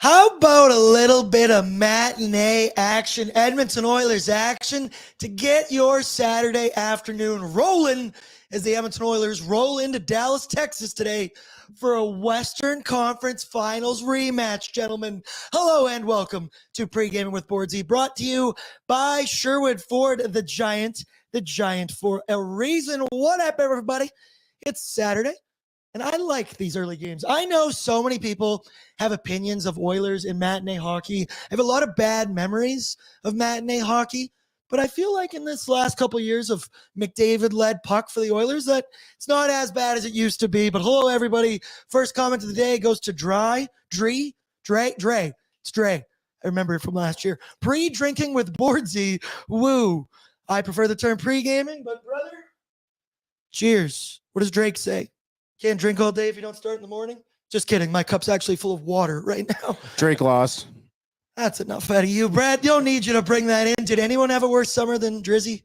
How about a little bit of matinee action, Edmonton Oilers action, to get your Saturday afternoon rolling as the Edmonton Oilers roll into Dallas, Texas today for a Western Conference Finals rematch, gentlemen. Hello and welcome to Pre-Gaming with BORDZY, brought to you by Sherwood Ford, the giant for a reason. What up, everybody? It's Saturday. And I like these early games. I know so many people have opinions of Oilers in matinee hockey. I have a lot of bad memories of matinee hockey, but I feel like in this last couple of years of McDavid-led puck for the Oilers that it's not as bad as it used to be. But hello, everybody. First comment of the day goes to Dre. It's Dre. I remember it from last year. Pre-drinking with BORDZY. Woo. I prefer the term pre-gaming, but brother, cheers. What does Drake say? Can't drink all day if you don't start in the morning? Just kidding. My cup's actually full of water right now. Drake lost. That's enough out of you, Brad. Don't need you to bring that in. Did anyone have a worse summer than Drizzy?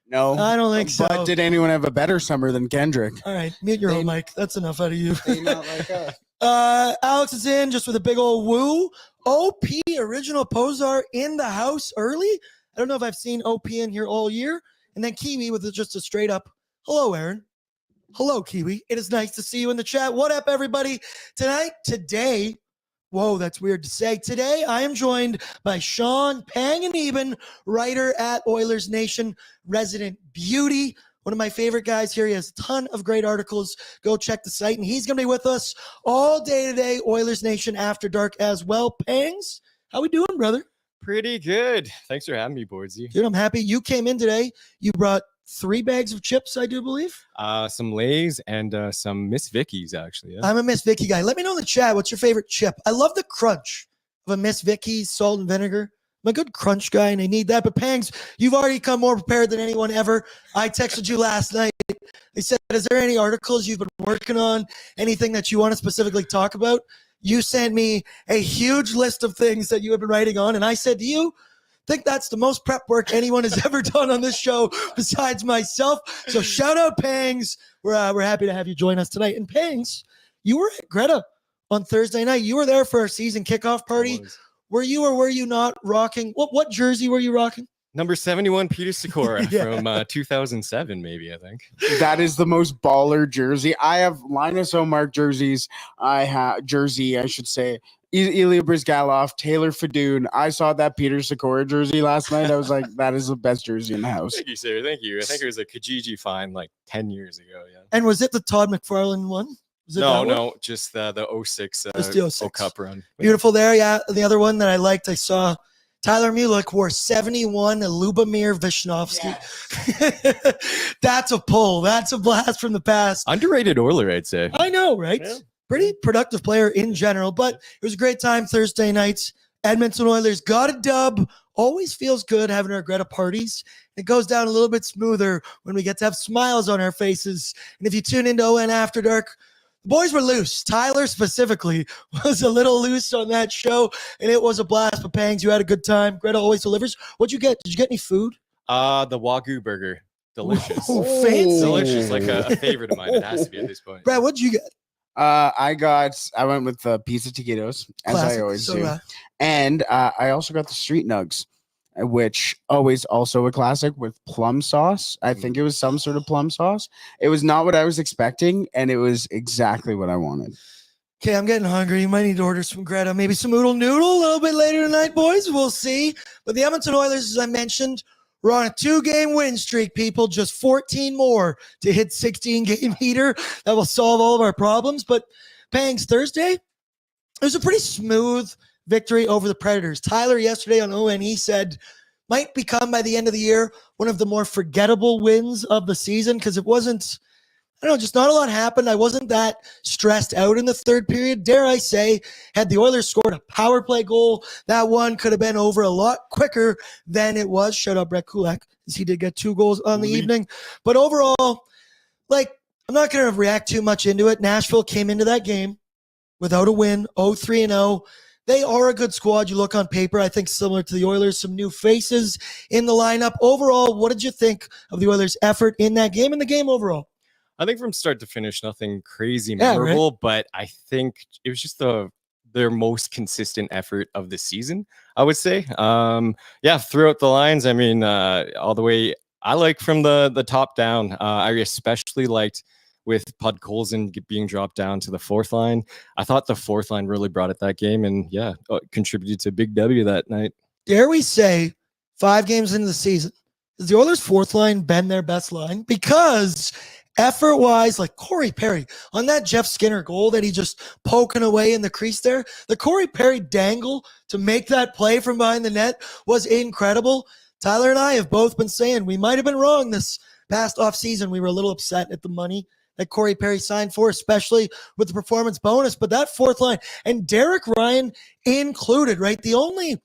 No. I don't think so. But did anyone have a better summer than Kendrick? All right. Mute your own mic. That's enough out of you. They not like us. Alex is in just with a big old woo. OP, original Pozar, in the house early. I don't know if I've seen OP in here all year. And then Kiwi with just a straight up, hello, Aaron. Hello, Kiwi. It is nice to see you in the chat. What up, everybody? Today, whoa, that's weird to say. Today, I am joined by Sean Panganiban, writer at Oilersnation, resident beauty. One of my favorite guys here. He has a ton of great articles. Go check the site. And he's going to be with us all day today, Oilersnation After Dark as well. Pangs, how we doing, brother? Pretty good. Thanks for having me, BORDZY. Dude, I'm happy. You came in today. You brought 3 bags of chips, I do believe. Some Lay's and some Miss Vicky's, actually. Yeah. I'm a Miss Vicky guy. Let me know in the chat, what's your favorite chip? I love the crunch of a Miss Vicky's salt and vinegar. I'm a good crunch guy, and I need that. But Pangs, you've already come more prepared than anyone ever. I texted you last night. I said, is there any articles you've been working on? Anything that you want to specifically talk about? You sent me a huge list of things that you have been writing on, and I said to you, I think that's the most prep work anyone has ever done on this show besides myself. So shout out, Pangs. We're happy to have you join us tonight. And Pangs, you were at Greta on Thursday night. You were there for our season kickoff party. Were you or were you not rocking? What jersey were you rocking? Number 71, Peter Sikora from 2007, maybe, I think. That is the most baller jersey. I have Linus O'Mark jerseys. I should say. Ilya Brizgalov, Taylor Fadoon. I saw that Peter Sikora jersey last night. I was like, that is the best jersey in the house. Thank you, sir. Thank you. I think it was a Kijiji find like 10 years ago. Yeah. And was it the Todd McFarlane one? No, just the 06, just the 06 Cup run. Beautiful there. Yeah. The other one that I liked, I saw Tyler Mulick wore 71 Lubomir Visnovsky. Yes. That's a pull. That's a blast from the past. Underrated Oiler, I'd say. I know, right? Yeah. Pretty productive player in general, but it was a great time Thursday nights. Edmonton Oilers got a dub. Always feels good having our Greta parties. It goes down a little bit smoother when we get to have smiles on our faces. And if you tune into ON After Dark, the boys were loose. Tyler specifically was a little loose on that show, and it was a blast. But Pangs, you had a good time. Greta always delivers. What'd you get? Did you get any food? The Wagyu burger. Delicious. Oh, fancy. Delicious, like a favorite of mine. It has to be at this point. Brad, what'd you get? I went with the pizza taquitos, as classic, I always do. And I also got the street nugs, which always also a classic with plum sauce. I think it was some sort of plum sauce. It was not what I was expecting, and it was exactly what I wanted. Okay, I'm getting hungry. You might need to order some Greta, maybe some oodle noodle a little bit later tonight, boys. We'll see. But the Edmonton Oilers, as I mentioned, we're on a 2-game win streak, people. Just 14 more to hit 16-game heater. That will solve all of our problems. But Pangs, Thursday, it was a pretty smooth victory over the Predators. Tyler yesterday on ONE said might become, by the end of the year, one of the more forgettable wins of the season because it wasn't, I don't know, just not a lot happened. I wasn't that stressed out in the third period. Dare I say, had the Oilers scored a power play goal, that one could have been over a lot quicker than it was. Shout out Brett Kulak, as he did get 2 goals on the evening. But overall, like, I'm not going to react too much into it. Nashville came into that game without a win, 0-3-0. They are a good squad. You look on paper, I think similar to the Oilers, some new faces in the lineup. Overall, what did you think of the Oilers' effort in that game and the game overall? I think from start to finish, nothing crazy memorable, right? but I think it was just the their most consistent effort of the season, I would say. Yeah, throughout the lines, I mean, all the way, I like from the top down. I especially liked with Podkolzin being dropped down to the fourth line. I thought the fourth line really brought it that game, and yeah, contributed to a big W that night. Dare we say, 5 games into the season, has the Oilers' fourth line been their best line? Because effort-wise, like Corey Perry, on that Jeff Skinner goal that he just poking away in the crease there, the Corey Perry dangle to make that play from behind the net was incredible. Tyler and I have both been saying we might have been wrong this past offseason. We were a little upset at the money that Corey Perry signed for, especially with the performance bonus. But that fourth line, and Derek Ryan included, right? The only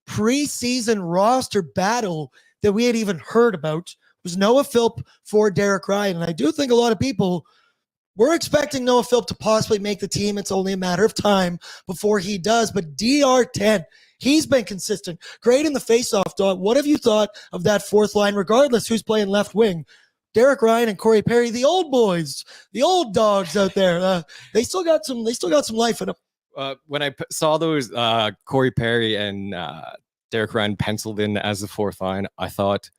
preseason roster battle that we had even heard about was Noah Philp for Derek Ryan. And I do think a lot of people were expecting Noah Philp to possibly make the team. It's only a matter of time before he does. But DR10, he's been consistent. Great in the faceoff, dog. What have you thought of that fourth line, regardless who's playing left wing? Derek Ryan and Corey Perry, the old boys, the old dogs out there. They still got some life in them. When I saw those Corey Perry and Derek Ryan penciled in as the fourth line, I thought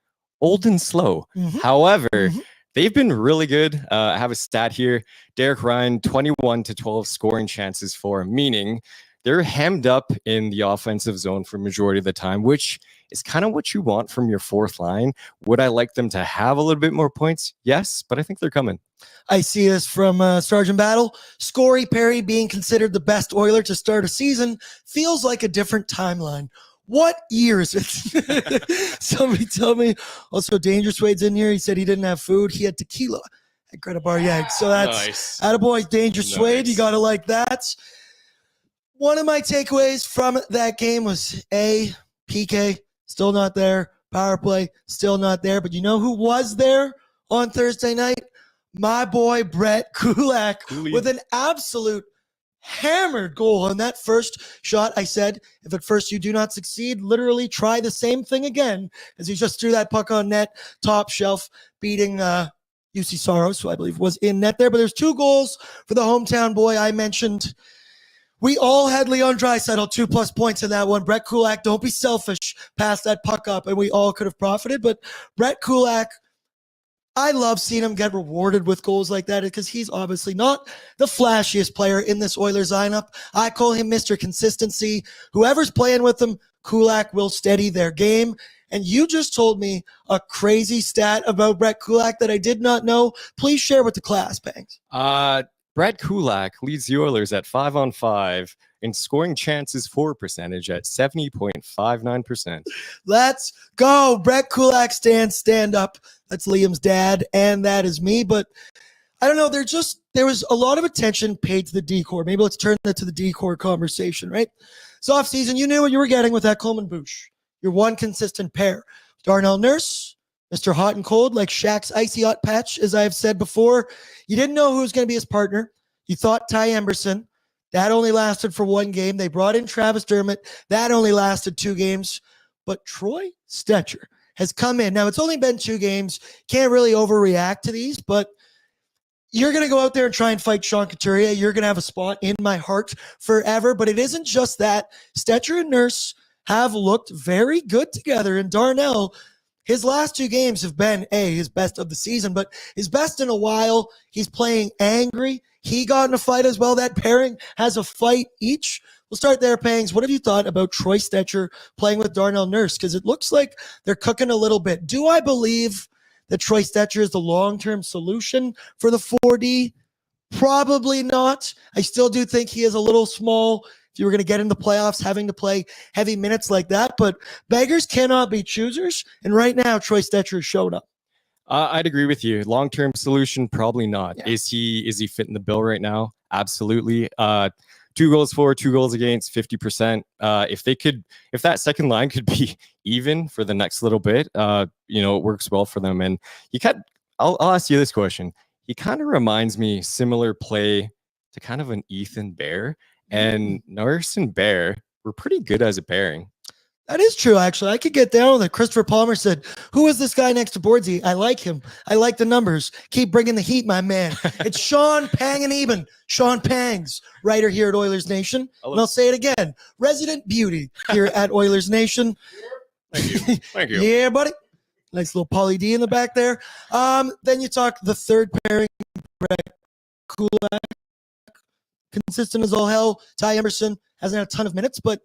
old and slow. However, they've been really good. I have a stat here. Derek Ryan, 21 to 12 scoring chances for, meaning they're hemmed up in the offensive zone for majority of the time, which is kind of what you want from your fourth line. Would I like them to have a little bit more points? Yes, but I think they're coming. I see this from Sergeant Battle. Corey Perry being considered the best Oiler to start a season feels like a different timeline. What year is it? Somebody tell me. Also, Dangerous Wade's in here. He said he didn't have food. He had tequila at Greta Bar Yag. So that's nice. Attaboy, Dangerous Wade. You got to like that. One of my takeaways from that game was PK, still not there. Power play, still not there. But you know who was there on Thursday night? My boy, Brett Kulak, with an absolute hammered goal on that first shot. I said, if at first you do not succeed, literally try the same thing again, as he just threw that puck on net, top shelf, beating UC Soros, who I believe was in net there. But there's 2 goals for the hometown boy. I mentioned we all had Leon Draisaitl 2+ points in that one. Brett Kulak, don't be selfish, passed that puck up, and we all could have profited. But Brett Kulak, I love seeing him get rewarded with goals like that because he's obviously not the flashiest player in this Oilers lineup. I call him Mr. Consistency. Whoever's playing with him, Kulak will steady their game. And you just told me a crazy stat about Brett Kulak that I did not know. Please share with the class, Banks. Brett Kulak leads the Oilers at 5-on-5 in scoring chances for percentage at 70.59%. Let's go. Brett Kulak stand up. That's Liam's dad, and that is me. But I don't know. There was a lot of attention paid to the decor. Maybe let's turn that to the decor conversation, right? It's off season. You knew what you were getting with that Coleman Boosh. Your one consistent pair. Darnell Nurse, Mr. Hot and Cold, like Shaq's Icy Hot Patch, as I have said before. You didn't know who was going to be his partner. You thought Ty Emberson. That only lasted for 1 game. They brought in Travis Dermott. That only lasted 2 games. But Troy Stecher has come in. Now, it's only been 2 games. Can't really overreact to these, but you're going to go out there and try and fight Sean Couturier. You're going to have a spot in my heart forever. But it isn't just that. Stecher and Nurse have looked very good together. And Darnell, his last 2 games have been, his best of the season, but his best in a while. He's playing angry. He got in a fight as well. That pairing has a fight each. We'll start there, Pangs. What have you thought about Troy Stecher playing with Darnell Nurse? Because it looks like they're cooking a little bit. Do I believe that Troy Stecher is the long-term solution for the 4D? Probably not. I still do think he is a little small if you were going to get into playoffs, having to play heavy minutes like that. But beggars cannot be choosers. And right now, Troy Stecher has showed up. I'd agree with you. Long-term solution, probably not. Yeah. Is he fitting the bill right now? Absolutely. 2 goals for, 2 goals against, 50%. If that second line could be even for the next little bit, it works well for them. And I'll ask you this question. He kind of reminds me similar play to kind of an Ethan Bear, and Nurse and Bear were pretty good as a pairing. That is true, actually. I could get down with it. Christopher Palmer said, "Who is this guy next to Bordsy? I like him. I like the numbers. Keep bringing the heat, my man." It's Sean Panganiban, Sean Pangs, writer here at Oilers Nation. And I'll say it again, resident beauty here at Oilers Nation. Thank you. Thank you. Yeah, buddy. Nice little Pauly D in the back there. Then you talk the third pairing, Brett Kulak, consistent as all hell. Ty Emerson hasn't had a ton of minutes, but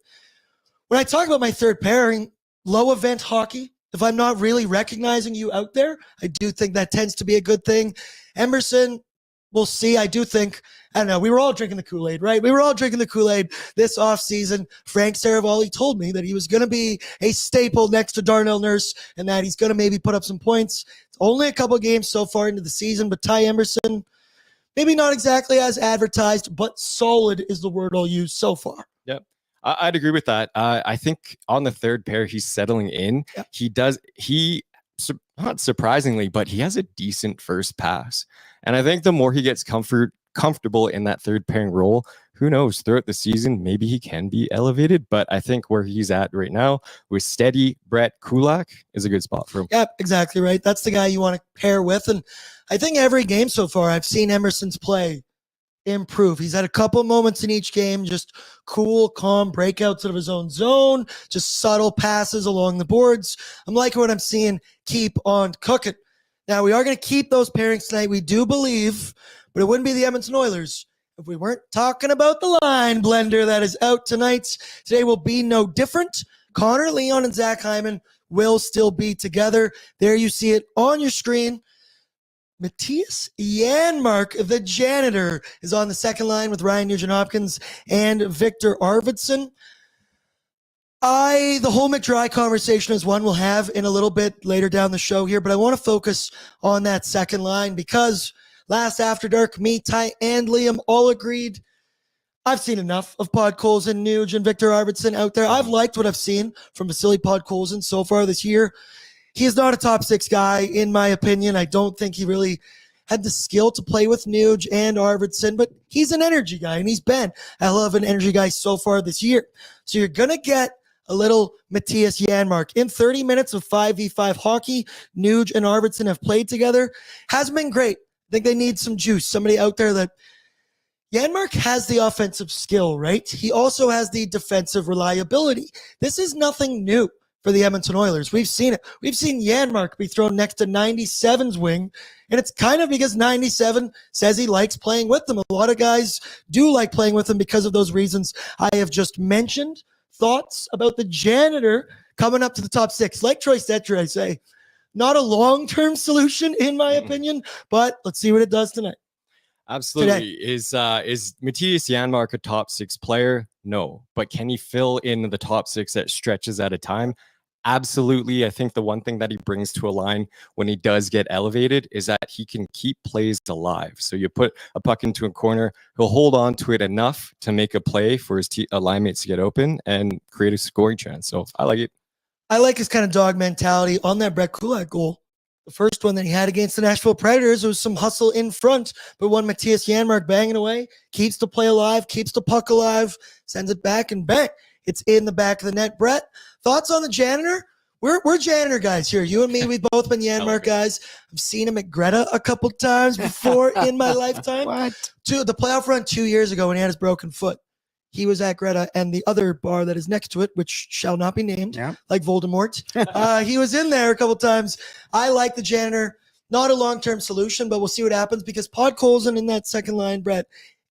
when I talk about my third pairing, low event hockey, if I'm not really recognizing you out there, I do think that tends to be a good thing. Emerson, we'll see. I do think, I don't know, we were all drinking the Kool-Aid, right? We were all drinking the Kool-Aid this offseason. Frank Saravalli told me that he was going to be a staple next to Darnell Nurse and that he's going to maybe put up some points. It's only a couple games so far into the season, but Ty Emerson, maybe not exactly as advertised, but solid is the word I'll use so far. Yep. I'd agree with that. I think on the third pair, he's settling in. Yep. Not surprisingly, but he has a decent first pass. And I think the more he gets comfortable in that third pairing role, who knows, throughout the season, maybe he can be elevated. But I think where he's at right now with steady Brett Kulak is a good spot for him. Yep, exactly right. That's the guy you want to pair with. And I think every game so far, I've seen Emerson's play improve. He's had a couple moments in each game, just cool, calm breakouts out of his own zone, just subtle passes along the boards. I'm liking what I'm seeing. Keep on cooking. Now, we are going to keep those pairings tonight, we do believe, but it wouldn't be the Edmonton Oilers if we weren't talking about the line blender that is out tonight. Today will be no different. Connor Leon and Zach Hyman will still be together. There you see it on your screen. Matthias Janmark, the janitor, is on the second line with Ryan Nugent-Hopkins and Victor Arvidsson. The whole McDry conversation is one we'll have in a little bit later down the show here, but I want to focus on that second line because last After Dark, me, Ty, and Liam all agreed I've seen enough of Podkolzin, Nuge, and Victor Arvidsson out there. I've liked what I've seen from Vasily Podkolzin so far this year. He is not a top six guy, in my opinion. I don't think he really had the skill to play with Nuge and Arvidsson, but he's an energy guy, and he's been a hell of an energy guy so far this year. So you're going to get a little Matthias Janmark. In 30 minutes of 5v5 hockey, Nuge and Arvidsson have played together. Hasn't been great. I think they need some juice. Somebody out there that... Janmark has the offensive skill, right? He also has the defensive reliability. This is nothing new for the Edmonton Oilers. We've seen it. We've seen Janmark be thrown next to 97's wing, and it's kind of because 97 says he likes playing with them. A lot of guys do like playing with him because of those reasons I have just mentioned. Thoughts about the janitor coming up to the top six? Like Troy Stecher, I say, not a long-term solution in my opinion, but let's see what it does tonight. Absolutely. Is Matthias Janmark a top six player? No. But can he fill in the top six at stretches at a time? Absolutely. I think the one thing that he brings to a line when he does get elevated is that he can keep plays alive. So you put a puck into a corner, he'll hold on to it enough to make a play for his line mates to get open and create a scoring chance. So I like it. I like his kind of dog mentality on that Brett Kulak goal. The first one that he had against the Nashville Predators, there was some hustle in front, but when Matthias Janmark banging away, keeps the play alive, keeps the puck alive, sends it back, and bang, it's in the back of the net. Brett, thoughts on the janitor? We're janitor guys here. You and me, we've both been Janmark guys. I've seen him at Greta a couple times before in my lifetime. What? The playoff run 2 years ago when he had his broken foot. He was at Greta and the other bar that is next to it, which shall not be named, like Voldemort. He was in there a couple times. I like the janitor. Not a long-term solution, but we'll see what happens because Podkolzin in that second line, Brett,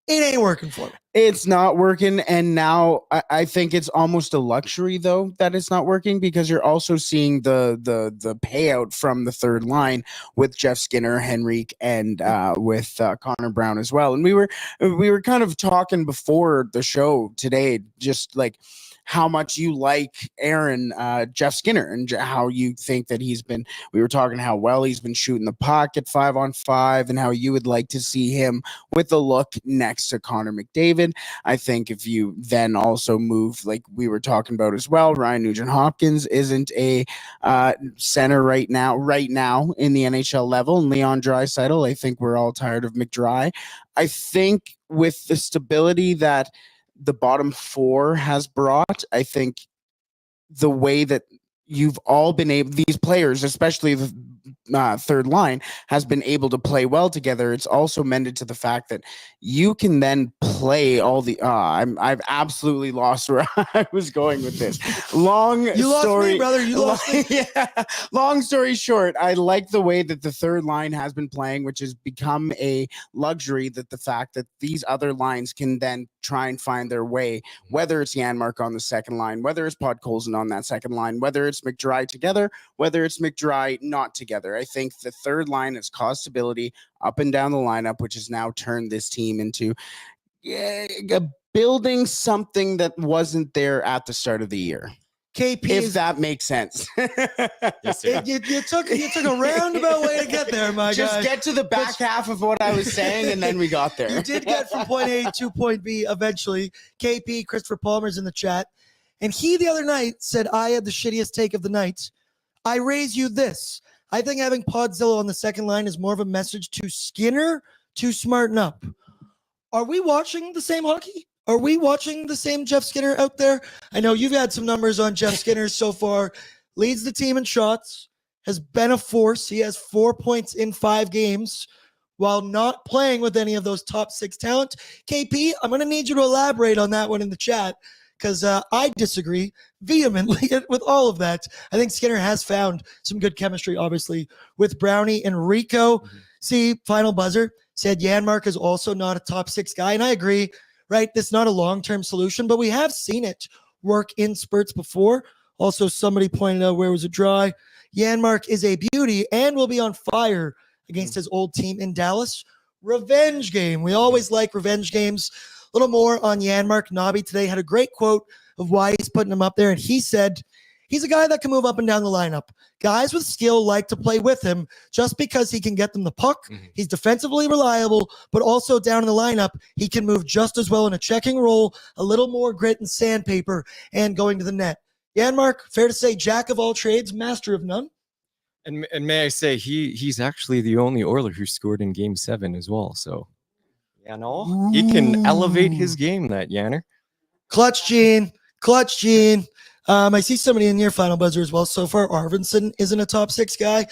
it ain't working for me. It's not working, and now I think it's almost a luxury, though, that it's not working because you're also seeing the payout from the third line with Jeff Skinner, Henrique, and with Connor Brown as well. And we were kind of talking before the show today, just like how much you like Jeff Skinner, and how you think that we were talking how well he's been shooting the puck at 5-on-5 and how you would like to see him with a look next to Connor McDavid. I think if you then also move, like we were talking about as well, Ryan Nugent-Hopkins isn't a center right now in the NHL level, and Leon Draisaitl, I think we're all tired of McDry. I think with the stability that the bottom four has brought, I think the way that you've all been able, these players, especially the third line, has been able to play well together. It's also mended to the fact that you can then play all the. I've absolutely lost where I was going with this. You lost me, brother. You lost me. Yeah. Long story short, I like the way that the third line has been playing, which has become a luxury. That the fact that these other lines can then try and find their way, whether it's Janmark on the second line, whether it's Podkolzin on that second line, whether it's McDry together, whether it's McDry not together. I think the third line has caused stability up and down the lineup, which has now turned this team into building something that wasn't there at the start of the year. KP, if that makes sense. Yes, you took a roundabout way to get there, my guy. Just get to the back half of what I was saying, and then we got there. You did get from point A to point B eventually. KP, Christopher Palmer's in the chat. And he the other night said, I had the shittiest take of the night. I raise you this. I think having Podzilla on the second line is more of a message to Skinner to smarten up. Are we watching the same hockey? Are we watching the same Jeff Skinner out there? I know you've had some numbers on Jeff Skinner so far. Leads the team in shots, has been a force. He has 4 points in 5 games while not playing with any of those top 6 talent. KP, I'm going to need you to elaborate on that one in the chat because I disagree vehemently with all of that. I think Skinner has found some good chemistry, obviously, with Brownie and Rico. See, final buzzer said Janmark is also not a top 6 guy, and I agree. Right? This is not a long-term solution, but we have seen it work in spurts before. Also, somebody pointed out, where was it dry? Janmark is a beauty and will be on fire against his old team in Dallas. Revenge game. We always like revenge games. A little more on Janmark. Nobby today had a great quote of why he's putting him up there, and he said, he's a guy that can move up and down the lineup. Guys with skill like to play with him just because he can get them the puck. He's defensively reliable, but also down in the lineup, he can move just as well in a checking role, a little more grit and sandpaper, and going to the net. Janmark, fair to say, jack of all trades, master of none. And may I say, he's actually the only Oiler who scored in Game 7 as well. So, he can elevate his game, that Janner. Clutch Gene. Clutch Gene. I see somebody in your final buzzer as well. So far, Arvidsson isn't a top 6 guy.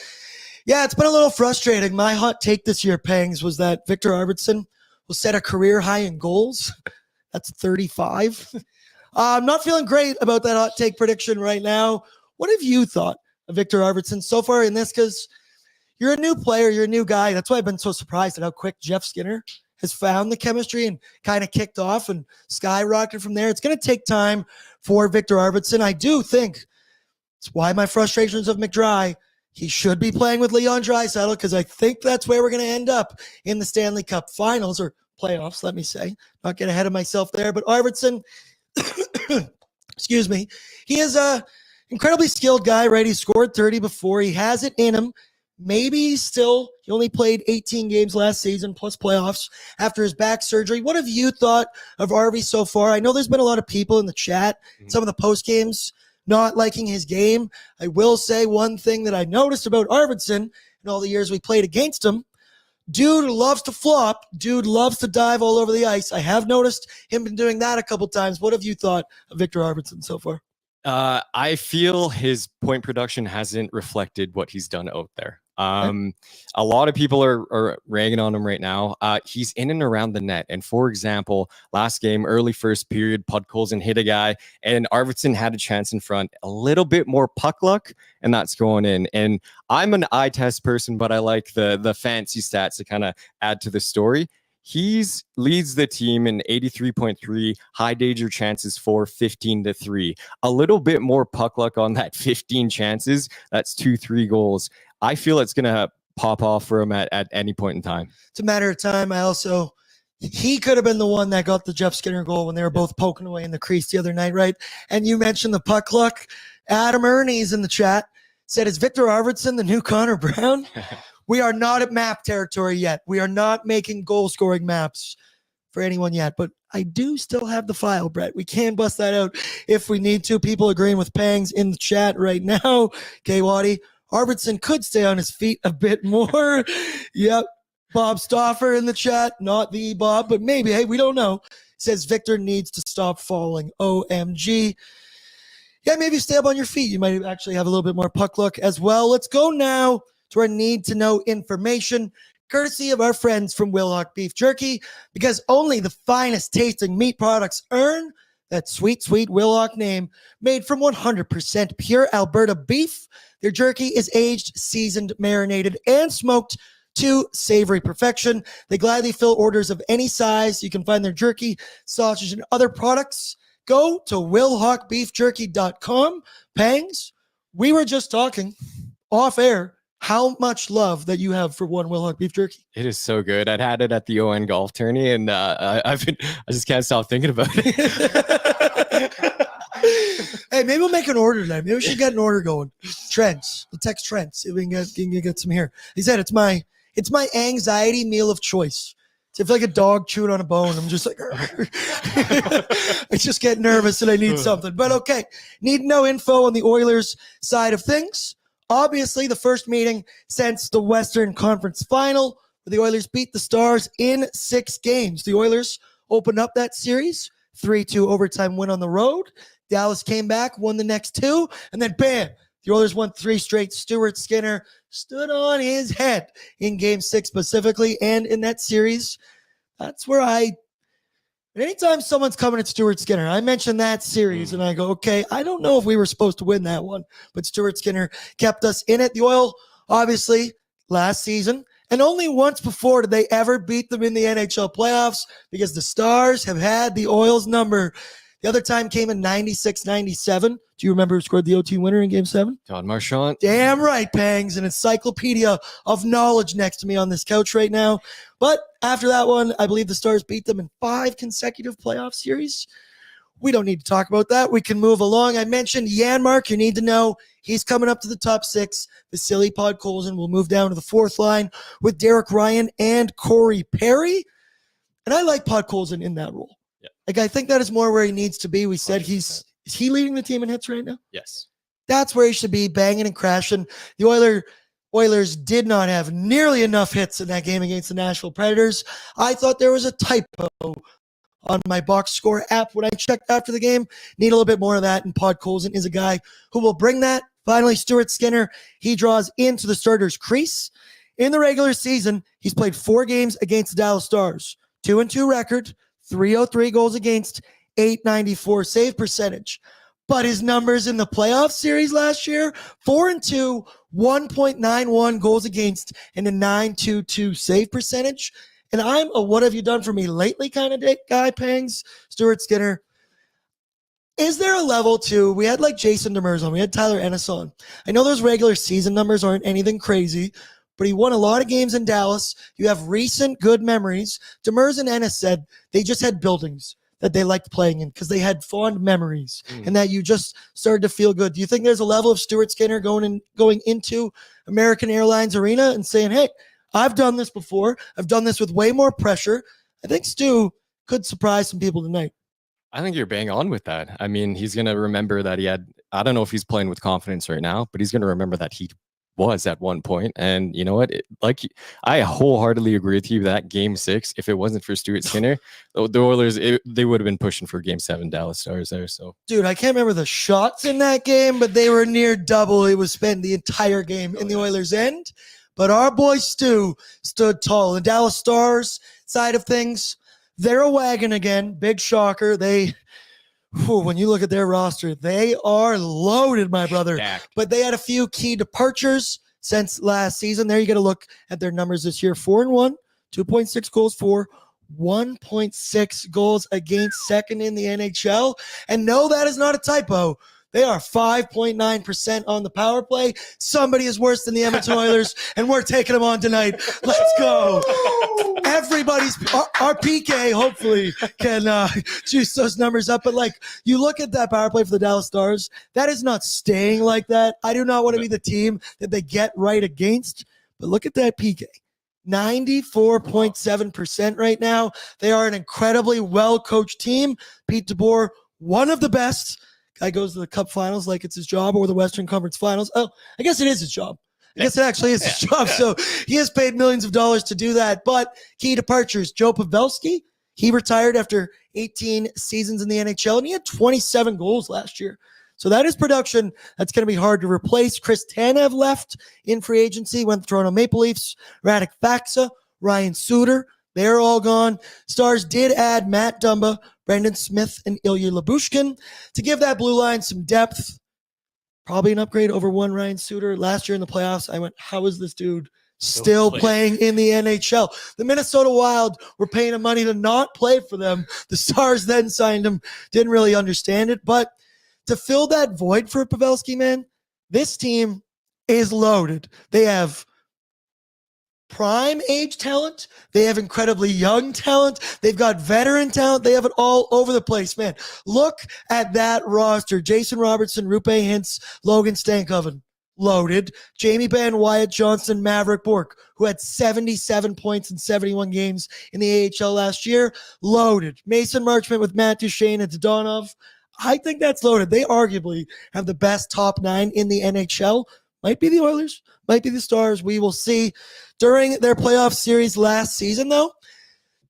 Yeah, it's been a little frustrating. My hot take this year, Pangs, was that Victor Arvidsson will set a career high in goals. That's 35. I'm not feeling great about that hot take prediction right now. What have you thought of Victor Arvidsson so far in this? Because you're a new player, you're a new guy. That's why I've been so surprised at how quick Jeff Skinner has found the chemistry and kind of kicked off and skyrocketed from there. It's going to take time for Victor Arvidsson. I do think it's why my frustrations of McDry. He should be playing with Leon Draisaitl because I think that's where we're going to end up in the Stanley Cup Finals or playoffs, let me say. Not get ahead of myself there. But Arvidsson, excuse me, he is a incredibly skilled guy, right? He scored 30 before. He has it in him. Maybe still, he only played 18 games last season plus playoffs after his back surgery. What have you thought of Arvy so far? I know there's been a lot of people in the chat, some of the post games not liking his game. I will say one thing that I noticed about Arvidsson in all the years we played against him. Dude loves to flop. Dude loves to dive all over the ice. I have noticed him been doing that a couple times. What have you thought of Victor Arvidsson so far? I feel his point production hasn't reflected what he's done out there. A lot of people are ragging on him right now. He's in and around the net. And for example, last game, early first period, Podkolzin hit a guy and Arvidsson had a chance in front, a little bit more puck luck, and that's going in. And I'm an eye test person, but I like the fancy stats to kind of add to the story. He's leads the team in 83.3 high danger chances for 15-3. A little bit more puck luck on that 15 chances. That's 2-3 goals. I feel it's going to pop off for him at any point in time. It's a matter of time. He could have been the one that got the Jeff Skinner goal when they were both poking away in the crease the other night, right? And you mentioned the puck luck. Adam Ernie's in the chat said, is Victor Arvidsson the new Connor Brown? We are not at map territory yet. We are not making goal-scoring maps for anyone yet, but I do still have the file, Brett. We can bust that out if we need to. People agreeing with Pangs in the chat right now. K-Waddy, Arvidsson could stay on his feet a bit more. Yep. Bob Stoffer in the chat. Not the Bob, but maybe. Hey, we don't know. Says Victor needs to stop falling. OMG. yeah, maybe stay up on your feet. You might actually have a little bit more puck luck as well. Let's go now to our need-to-know information, courtesy of our friends from Wilhock Beef Jerky, because only the finest tasting meat products earn that sweet, sweet Wilhock name. Made from 100% pure Alberta beef, their jerky is aged, seasoned, marinated, and smoked to savory perfection. They gladly fill orders of any size. You can find their jerky, sausage, and other products. Go to wilhockbeefjerky.com. Pangs, we were just talking off air how much love that you have for one Wilhock beef jerky. It is so good. I'd had it at the ON golf tourney, and I just can't stop thinking about it. Hey, maybe we'll make an order tonight. Maybe we should get an order going. Trent, we'll text Trent. See if we can get some here. He said it's my anxiety meal of choice. I feel like a dog chewing on a bone. I'm just like, I just get nervous and I need something. But okay, need no info on the Oilers side of things. Obviously, the first meeting since the Western Conference Final, where the Oilers beat the Stars in 6 games. The Oilers opened up that series, 3-2 overtime win on the road. Dallas came back, won the next 2, and then bam, the Oilers won 3 straight. Stuart Skinner stood on his head in Game 6 specifically, and in that series, that's where anytime someone's coming at Stuart Skinner, I mention that series, and I go, okay, I don't know if we were supposed to win that one, but Stuart Skinner kept us in it. The Oil, obviously, last season, and only once before did they ever beat them in the NHL playoffs, because the Stars have had the Oil's number. The other time came in 96-97. Do you remember who scored the OT winner in Game 7? John Marchand. Damn right, Pangs. An encyclopedia of knowledge next to me on this couch right now. But after that one, I believe the Stars beat them in 5 consecutive playoff series. We don't need to talk about that. We can move along. I mentioned Janmark. You need to know he's coming up to the top 6. Vasily Podkolzin will move down to the 4th line with Derek Ryan and Corey Perry. And I like Podkolzin in that role. Like, I think that is more where he needs to be. We said 100%. is he leading the team in hits right now? Yes. That's where he should be, banging and crashing. The Oilers did not have nearly enough hits in that game against the Nashville Predators. I thought there was a typo on my box score app when I checked after the game. Need a little bit more of that, and Podkolzin is a guy who will bring that. Finally, Stuart Skinner, he draws into the starter's crease. In the regular season, he's played 4 games against the Dallas Stars. 2-2 record, 303 goals against, 894 save percentage. But his numbers in the playoff series last year, 4-2, 1.91 goals against, and a 922 save percentage. And I'm a what have you done for me lately kind of guy, Pangs. Stuart Skinner. Is there a level to, we had like Jason Demers on, we had Tyler Ennis on. I know those regular season numbers aren't anything crazy, but he won a lot of games in Dallas. You have recent good memories. Demers and Ennis said they just had buildings that they liked playing in because they had fond memories and that you just started to feel good. Do you think there's a level of Stuart Skinner going into American Airlines Arena and saying, hey, I've done this before. I've done this with way more pressure. I think Stu could surprise some people tonight. I think you're bang on with that. I mean, he's going to remember that I don't know if he's playing with confidence right now, but he's going to remember that he was at one point. And you know what? I wholeheartedly agree with you that Game 6, if it wasn't for Stuart Skinner, the Oilers, they would have been pushing for Game 7 Dallas Stars there. So, dude, I can't remember the shots in that game, but they were near double. It was spent the entire game in the Oilers' end. But our boy Stu stood tall. The Dallas Stars side of things, they're a wagon again. Big shocker. When you look at their roster, they are loaded, my brother. Stacked. But they had a few key departures since last season. There you got to look at their numbers this year. 4-1, 2.6 goals for, 1.6 goals against, second in the NHL. And no, that is not a typo. They are 5.9% on the power play. Somebody is worse than the Edmonton Oilers, and we're taking them on tonight. Let's go. Everybody's, our PK hopefully can juice those numbers up. But you look at that power play for the Dallas Stars, that is not staying like that. I do not want to be the team that they get right against. But look at that PK. 94.7% right now. They are an incredibly well-coached team. Pete DeBoer, one of the best. Guy goes to the Cup Finals like it's his job, or the Western Conference Finals. Oh, I guess it is his job. I guess it actually is his job. So he has paid millions of dollars to do that. But key departures, Joe Pavelski, he retired after 18 seasons in the NHL, and he had 27 goals last year. So that is production that's going to be hard to replace. Chris Tanev left in free agency, went to Toronto Maple Leafs. Radek Faksa, Ryan Suter, they're all gone. Stars did add Matt Dumba, Brendan Smith, and Ilya Lyubushkin to give that blue line some depth. Probably an upgrade over one Ryan Suter. Last year in the playoffs, I went, how is this dude still playing in the NHL? The Minnesota Wild were paying him money to not play for them. The Stars then signed him. Didn't really understand it. But to fill that void for Pavelski, man, this team is loaded. They have prime age talent. They have incredibly young talent. They've got veteran talent. They have it all over the place, man. Look at that roster. Jason Robertson, Rupe Hintz, Logan Stankoven, loaded. Jamie Benn, Wyatt Johnston, Maverick Bourque, who had 77 points in 71 games in the AHL last year, loaded. Mason Marchment with Matt Duchene and Dodonov. I think that's loaded. They arguably have the best top 9 in the NHL. Might be the Oilers, might be the Stars. We will see. During their playoff series last season, though,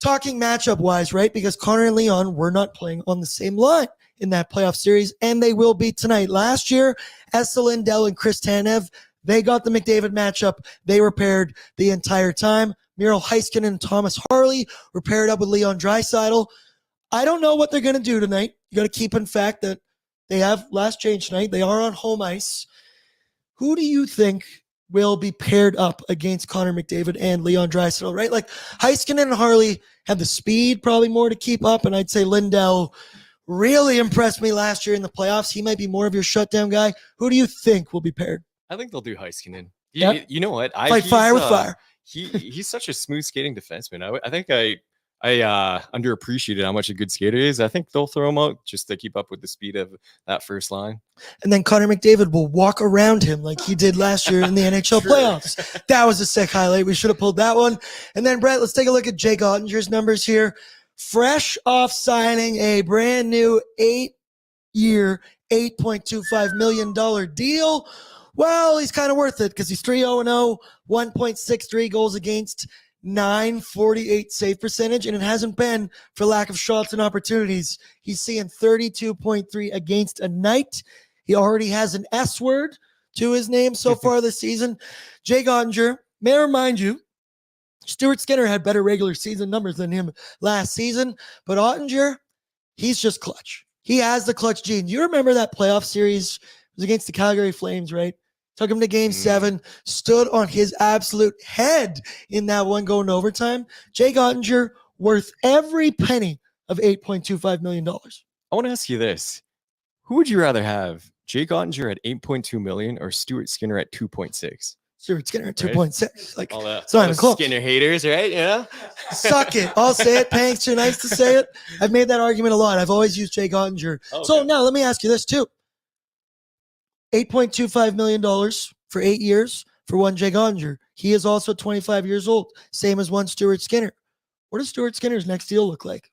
talking matchup-wise, right, because Connor and Leon were not playing on the same line in that playoff series, and they will be tonight. Last year, Esa Lindell and Chris Tanev, they got the McDavid matchup. They were paired the entire time. Miro Heiskanen and Thomas Harley were paired up with Leon Draisaitl. I don't know what they're going to do tonight. You got to keep in fact that they have last change tonight. They are on home ice. Who do you think will be paired up against Connor McDavid and Leon Draisaitl, right? Like Heiskanen and Harley have the speed probably more to keep up, and I'd say Lindell really impressed me last year in the playoffs. He might be more of your shutdown guy. Who do you think will be paired? I think they'll do Heiskanen. Yep. You know what? Fight fire with fire. He's such a smooth skating defenseman. I think I underappreciated how much a good skater is. I think they'll throw him out just to keep up with the speed of that first line. And then Connor McDavid will walk around him like he did last year in the NHL playoffs. That was a sick highlight. We should have pulled that one. And then, Brett, let's take a look at Jake Ottinger's numbers here. Fresh off signing a brand new 8-year, $8.25 million deal. Well, he's kind of worth it because he's 3-0-0, 1.63 goals against, .948 save percentage, and it hasn't been for lack of shots and opportunities. He's seeing 32.3 against a night. He already has an S word to his name so far this season. Jake Ottinger, may I remind you, Stuart Skinner had better regular season numbers than him last season, but Ottinger, he's just clutch. He has the clutch gene. You remember that playoff series? It was against the Calgary Flames, right? Took him to game 7, stood on his absolute head in that one going to overtime. Jake Ottinger worth every penny of $8.25 million. I want to ask you this. Who would you rather have? Jake Ottinger at $8.2 million or Stuart Skinner at $2.6? Stuart Skinner at 2.6. Like, it's not even close. Skinner haters, right? Yeah. Suck it. I'll say it. Panks, too nice to say it. I've made that argument a lot. I've always used Jake Ottinger. Okay. So now let me ask you this too. $8.25 million for 8 years for one Jake Ottinger. He is also 25 years old, same as one Stuart Skinner. What does Stuart Skinner's next deal look like?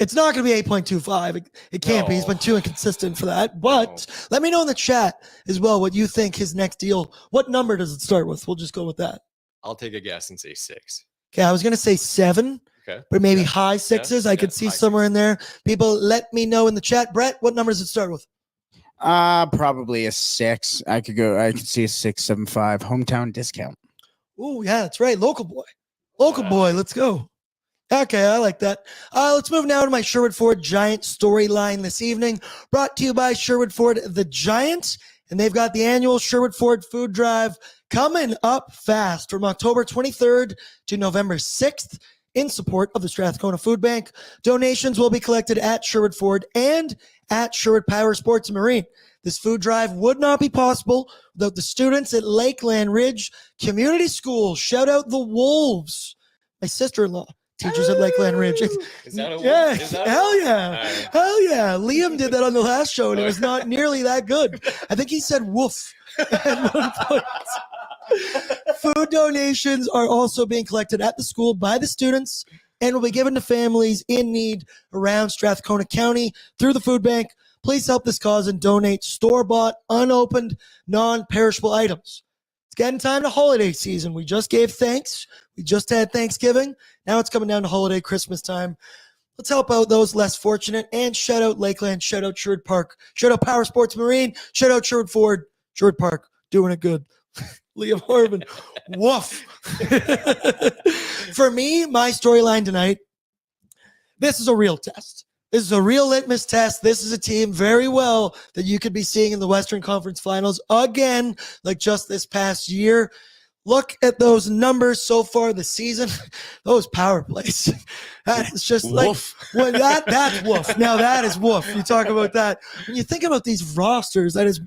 It's not going to be 8.25. It can't be. He's been too inconsistent for that. But let me know in the chat as well what you think his next deal, what number does it start with? We'll just go with that. I'll take a guess and say 6. Okay, I was going to say 7. Okay. But maybe high 6s. I could see somewhere in there. People, let me know in the chat. Brett, what number does it start with? Probably a 6. I could see a 6.75 hometown discount. Oh, yeah, that's right. Local boy. Let's go. Okay, I like that. Let's move now to my Sherwood Ford Giant storyline this evening. Brought to you by Sherwood Ford the Giant. And they've got the annual Sherwood Ford Food Drive coming up fast from October 23rd to November 6th in support of the Strathcona Food Bank. Donations will be collected at Sherwood Ford and at Sherwood Power Sports and Marine. This food drive would not be possible without the students at Lakeland Ridge Community School. Shout out the Wolves. My sister-in-law teachers at Lakeland Ridge. Is that a yeah, hell yeah. Hell yeah. Liam did that on the last show, and it was not nearly that good. I think he said woof at one point. Food donations are also being collected at the school by the students and will be given to families in need around Strathcona County through the food bank. Please help this cause and donate store-bought, unopened, non-perishable items. It's getting time to holiday season. We just gave thanks. We just had Thanksgiving. Now it's coming down to holiday Christmas time. Let's help out those less fortunate. And shout out Lakeland, shout out Sherwood Park, shout out Power Sports Marine, shout out Sherwood Ford, Sherwood Park, doing it good. Liam Horban, woof. For me, my storyline tonight, this is a real test. This is a real litmus test. This is a team very well that you could be seeing in the Western Conference Finals again, like just this past year. Look at those numbers so far this season. Those power plays. That is just woof. Like, well, that's woof. Now that is woof. You talk about that. When you think about these rosters, that is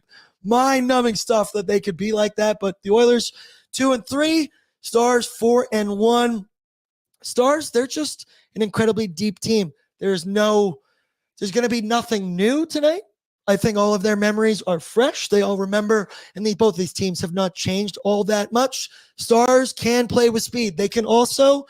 mind-numbing stuff that they could be like that. But the Oilers, 2-3, Stars 4-1. Stars, they're just an incredibly deep team. There's going to be nothing new tonight. I think all of their memories are fresh. They all remember, and both these teams have not changed all that much. Stars can play with speed. They can also,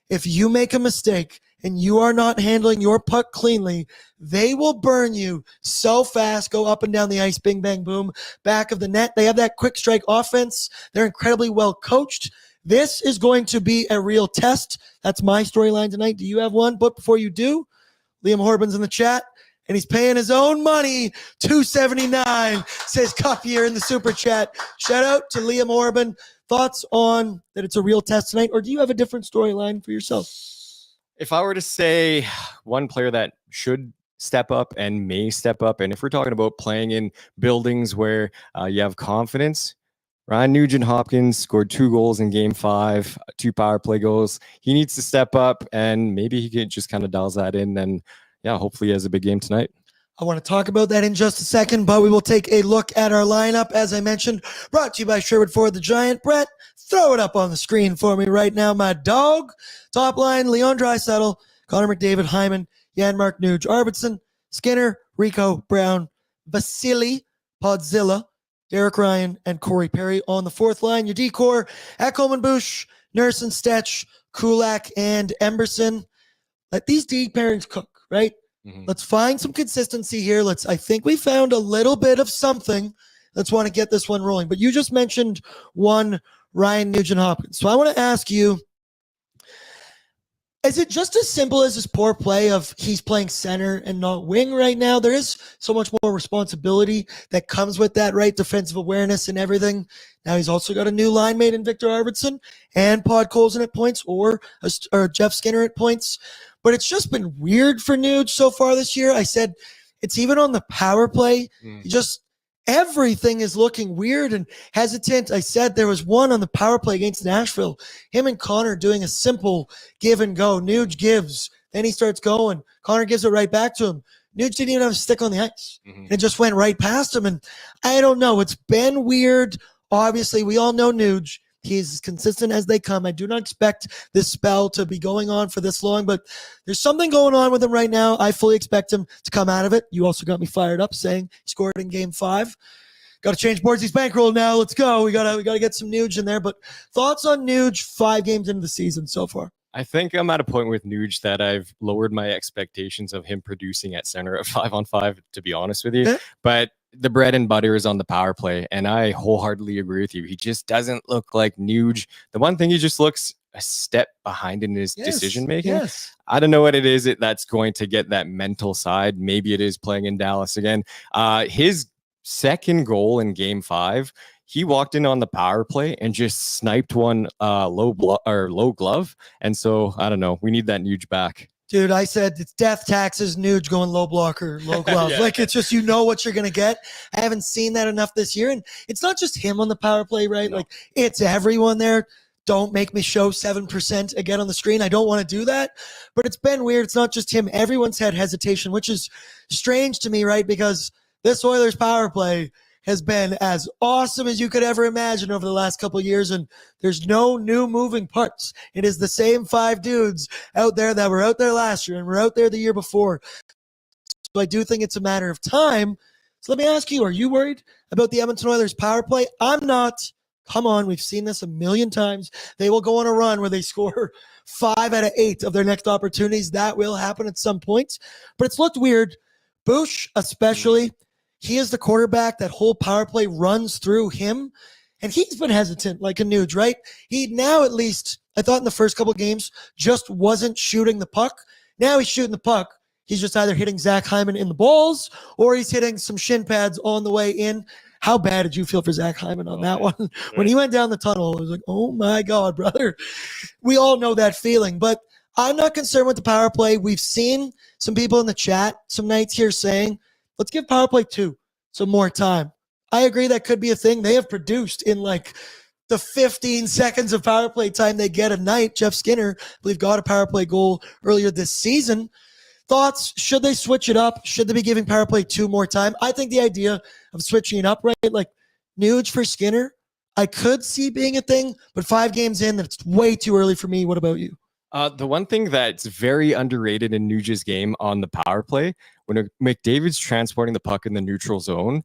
if you make a mistake and you are not handling your puck cleanly, they will burn you so fast, go up and down the ice, bing, bang, boom, back of the net. They have that quick strike offense. They're incredibly well coached. This is going to be a real test. That's my storyline tonight. Do you have one? But before you do, Liam Horban's in the chat, and he's paying his own money, $2.79, says Cup here in the super chat. Shout out to Liam Horban. Thoughts on that it's a real test tonight, or do you have a different storyline for yourself? If I were to say one player that should step up and may step up, and if we're talking about playing in buildings where you have confidence, Ryan Nugent-Hopkins scored 2 goals in Game 5, 2 power play goals. He needs to step up, and maybe he can just kind of dials that in. And yeah, hopefully he has a big game tonight. I want to talk about that in just a second, but we will take a look at our lineup, as I mentioned, brought to you by Sherwood Ford the Giant. Brett, throw it up on the screen for me right now, my dog. Top line, Leon Draisaitl, Connor McDavid, Hyman, Janmark, Nuge, Arvidsson, Skinner, Rico, Brown, Vasily, Podzilla, Derek Ryan, and Corey Perry on the fourth line. Your decor, Ekholm and Bush, Nurse and Stetch, Kulak, and Emberson. Let these D pairings cook, right? Mm-hmm. Let's find some consistency here. I think we found a little bit of something. Let's want to get this one rolling. But you just mentioned one, Ryan Nugent-Hopkins. So I want to ask you, is it just as simple as this poor play of he's playing center and not wing right now? There is so much more responsibility that comes with that, right? Defensive awareness and everything. Now he's also got a new line mate in Victor Arvidsson and Podkolzin at points or Jeff Skinner at points. But it's just been weird for Nuge so far this year. I said it's even on the power play. Everything is looking weird and hesitant. I said there was one on the power play against Nashville. Him and Connor doing a simple give and go. Nuge gives. Then he starts going. Connor gives it right back to him. Nuge didn't even have a stick on the ice. It just went right past him. And I don't know. It's been weird. Obviously, we all know Nuge. He's as consistent as they come. I do not expect this spell to be going on for this long, but there's something going on with him right now. I fully expect him to come out of it. You also got me fired up saying he scored in Game 5. Got to change Bordzy's bankroll now. Let's go. We gotta get some Nuge in there. But thoughts on Nuge 5 games into the season so far? I think I'm at a point with Nuge that I've lowered my expectations of him producing at center at 5-on-5, to be honest with you. Yeah. But the bread and butter is on the power play, and I wholeheartedly agree with you. He just doesn't look like Nuge. The one thing, he just looks a step behind in his decision making. Yes. I don't know what it is that's going to get that mental side. Maybe it is playing in Dallas again. His second goal in Game 5, he walked in on the power play and just sniped one low glove. And so I don't know. We need that Nuge back. Dude, I said it's death taxes, Nuge going low blocker, low glove. Yeah. Like, it's just, you know what you're going to get. I haven't seen that enough this year. And it's not just him on the power play, right? No. Like, it's everyone there. Don't make me show 7% again on the screen. I don't want to do that. But it's been weird. It's not just him. Everyone's had hesitation, which is strange to me, right? Because this Oilers power play has been as awesome as you could ever imagine over the last couple of years, and there's no new moving parts. It is the same 5 dudes out there that were out there last year and were out there the year before. So I do think it's a matter of time. So let me ask you, are you worried about the Edmonton Oilers power play? I'm not. Come on, we've seen this a million times. They will go on a run where they score 5 out of 8 of their next opportunities. That will happen at some point. But it's looked weird. Bush especially. He is the quarterback. That whole power play runs through him. And he's been hesitant like a Nuge, right? He now, at least, I thought in the first couple of games, just wasn't shooting the puck. Now he's shooting the puck. He's just either hitting Zach Hyman in the balls or he's hitting some shin pads on the way in. How bad did you feel for Zach Hyman on that one? When he went down the tunnel, I was like, oh my God, brother. We all know that feeling, but I'm not concerned with the power play. We've seen some people in the chat some nights here saying, let's give power play 2 some more time. I agree that could be a thing. They have produced in like the 15 seconds of power play time they get a night. Jeff Skinner, I believe, got a power play goal earlier this season. Thoughts? Should they switch it up? Should they be giving power play 2 more time? I think the idea of switching it up, right? Like Nuge for Skinner, I could see being a thing, but 5 games in, that's way too early for me. What about you? The one thing that's very underrated in Nuge's game on the power play, when McDavid's transporting the puck in the neutral zone,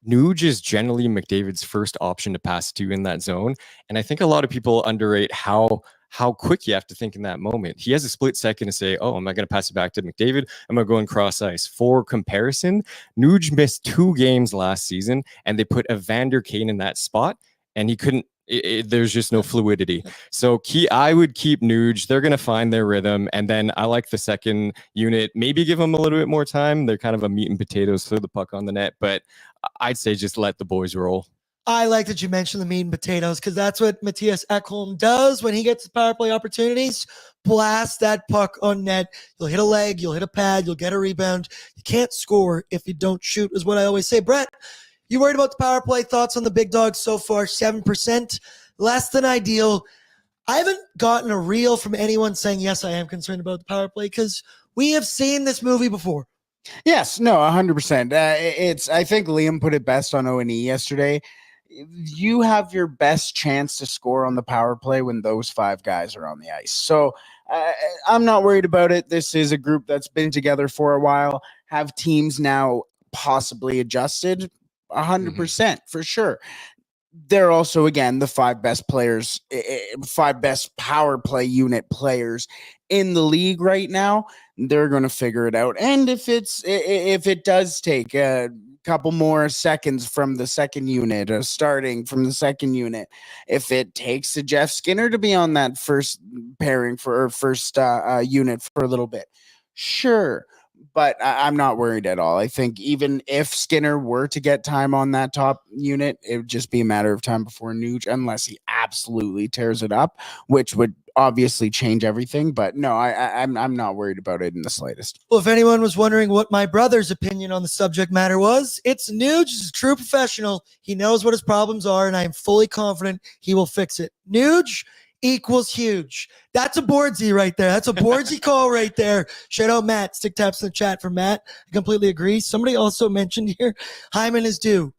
Nuge is generally McDavid's first option to pass to in that zone. And I think a lot of people underrate how quick you have to think in that moment. He has a split second to say, oh, am I going to pass it back to McDavid? I'm going to go and cross ice. For comparison, Nuge missed 2 games last season, and they put Evander Kane in that spot, and he couldn't. There's just no fluidity. So I would keep Nuge. They're going to find their rhythm. And then I like the second unit. Maybe give them a little bit more time. They're kind of a meat and potatoes, throw the puck on the net. But I'd say just let the boys roll. I like that you mentioned the meat and potatoes because that's what Matthias Ekholm does when he gets the power play opportunities. Blast that puck on net. You'll hit a leg, you'll hit a pad, you'll get a rebound. You can't score if you don't shoot, is what I always say. Brett, you worried about the power play? Thoughts on the big dogs so far? 7%, less than ideal. I haven't gotten a reel from anyone saying, yes, I am concerned about the power play because we have seen this movie before. Yes, no, 100%. I think Liam put it best on O&E yesterday. You have your best chance to score on the power play when those 5 guys are on the ice. So I'm not worried about it. This is a group that's been together for a while, have teams now possibly adjusted 100% for sure. They're also, again, the 5 best players, 5 best power play unit players in the league right now. They're going to figure it out. And if it does take a couple more seconds from the second unit or starting from the second unit, if it takes a Jeff Skinner to be on that first pairing for first unit for a little bit, sure. But I'm not worried at all. I think even if Skinner were to get time on that top unit, it would just be a matter of time before Nuge, unless he absolutely tears it up, which would obviously change everything. But no, I'm not worried about it in the slightest. Well, if anyone was wondering what my brother's opinion on the subject matter was, it's Nuge is a true professional. He knows what his problems are, and I am fully confident he will fix it. Nuge equals huge. That's a BORDZY right there. That's a BORDZY call right there. Shout out Matt. Stick taps in the chat for Matt. I completely agree. Somebody also mentioned here, Hyman is due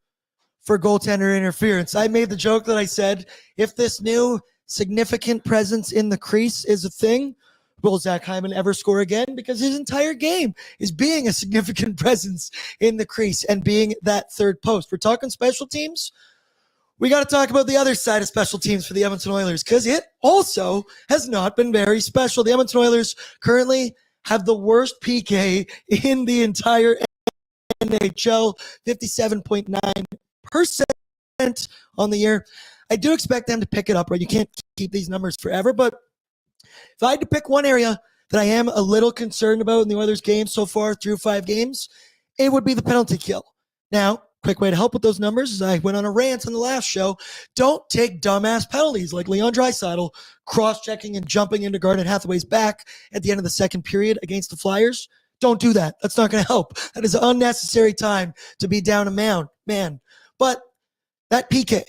for goaltender interference. I made the joke that I said, if this new significant presence in the crease is a thing, will Zach Hyman ever score again? Because his entire game is being a significant presence in the crease and being that third post. We're talking special teams. We got to talk about the other side of special teams for the Edmonton Oilers because it also has not been very special. The Edmonton Oilers currently have the worst PK in the entire NHL, 57.9% on the year. I do expect them to pick it up, right? You can't keep these numbers forever, but if I had to pick one area that I am a little concerned about in the Oilers game so far through 5 games, it would be the penalty kill. Now, quick way to help with those numbers is I went on a rant on the last show. Don't take dumbass penalties like Leon Draisaitl cross-checking and jumping into Garnet Hathaway's back at the end of the second period against the Flyers. Don't do that. That's not going to help. That is unnecessary time to be down a man. But that PK,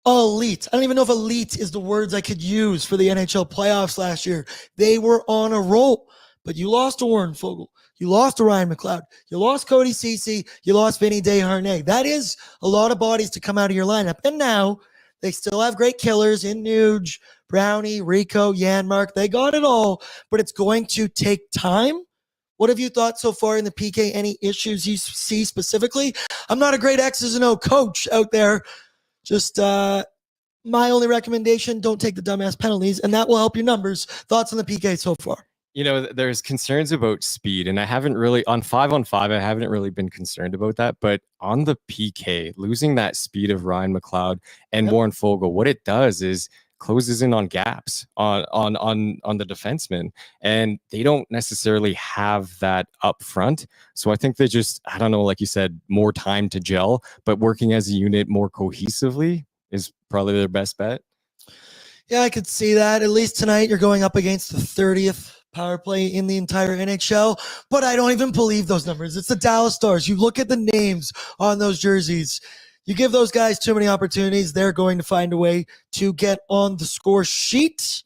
elite. I don't even know if elite is the words I could use for the NHL playoffs last year. They were on a roll, but you lost to Warren Fogle. You lost to Ryan McLeod. You lost Cody Ceci. You lost Vinny Desharnais. That is a lot of bodies to come out of your lineup. And now they still have great killers in Nuge, Brownie, Rico, Janmark. They got it all, but it's going to take time. What have you thought so far in the PK? Any issues you see specifically? I'm not a great X's and O coach out there. Just my only recommendation, don't take the dumbass penalties, and that will help your numbers. Thoughts on the PK so far? You know, there's concerns about speed, and I haven't really, on 5-on-5, I haven't really been concerned about that. But on the PK, losing that speed of Ryan McLeod and Warren Fogle, what it does is closes in on gaps on the defenseman, and they don't necessarily have that up front. So I think they just, I don't know, like you said, more time to gel, but working as a unit more cohesively is probably their best bet. Yeah, I could see that. At least tonight you're going up against the 30th power play in the entire NHL, but I don't even believe those numbers. It's the Dallas Stars. You look at the names on those jerseys. You give those guys too many opportunities, they're going to find a way to get on the score sheet.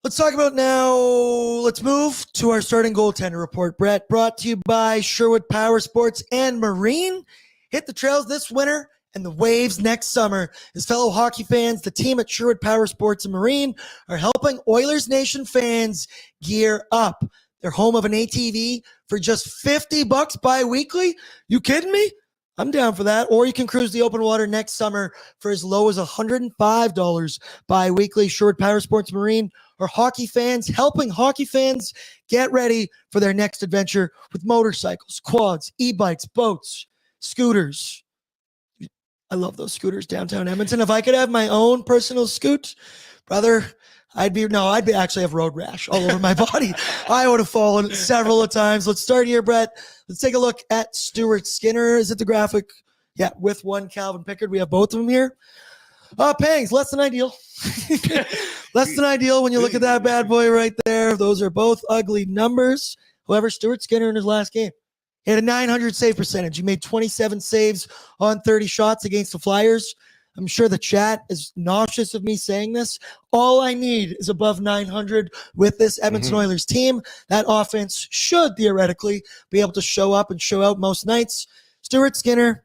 Let's talk about now, let's move to our starting goaltender report. Brett, brought to you by Sherwood Power Sports and Marine. Hit the trails this winter and the waves next summer. As fellow hockey fans, the team at Sherwood Power Sports and Marine are helping Oilers Nation fans gear up. They're home of an ATV for just $50 bi-weekly. You kidding me? I'm down for that. Or you can cruise the open water next summer for as low as $105 bi-weekly. Sherwood Power Sports Marine are hockey fans helping hockey fans get ready for their next adventure with motorcycles, quads, e-bikes, boats, scooters. I love those scooters downtown Edmonton. If I could have my own personal scoot, brother, I'd actually have road rash all over my body. I would have fallen several times. Let's start here, Brett. Let's take a look at Stuart Skinner. Is it the graphic? Yeah, with one Calvin Pickard. We have both of them here. Pangs, less than ideal. Less than ideal when you look at that bad boy right there. Those are both ugly numbers. However, Stuart Skinner in his last game, he had a .900 save percentage. He made 27 saves on 30 shots against the Flyers. I'm sure the chat is nauseous of me saying this. All I need is above .900 with this Edmonton Oilers team. That offense should theoretically be able to show up and show out most nights. Stuart Skinner,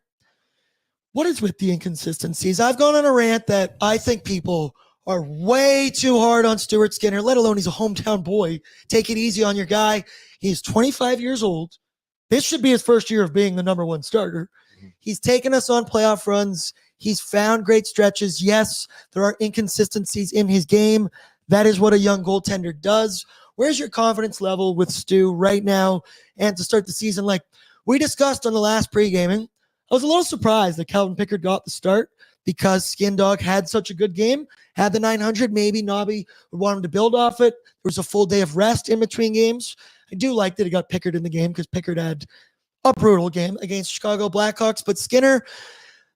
what is with the inconsistencies? I've gone on a rant that I think people are way too hard on Stuart Skinner, let alone he's a hometown boy. Take it easy on your guy. He's 25 years old. This should be his first year of being the number one starter. He's taken us on playoff runs. He's found great stretches. Yes, there are inconsistencies in his game. That is what a young goaltender does. Where's your confidence level with Stu right now and to start the season? Like we discussed on the last pre-gaming, I was a little surprised that Calvin Pickard got the start because Skin Dog had such a good game, had the .900. Maybe Nobby would want him to build off it. There was a full day of rest in between games. I do like that he got Pickard in the game because Pickard had a brutal game against Chicago Blackhawks. But Skinner,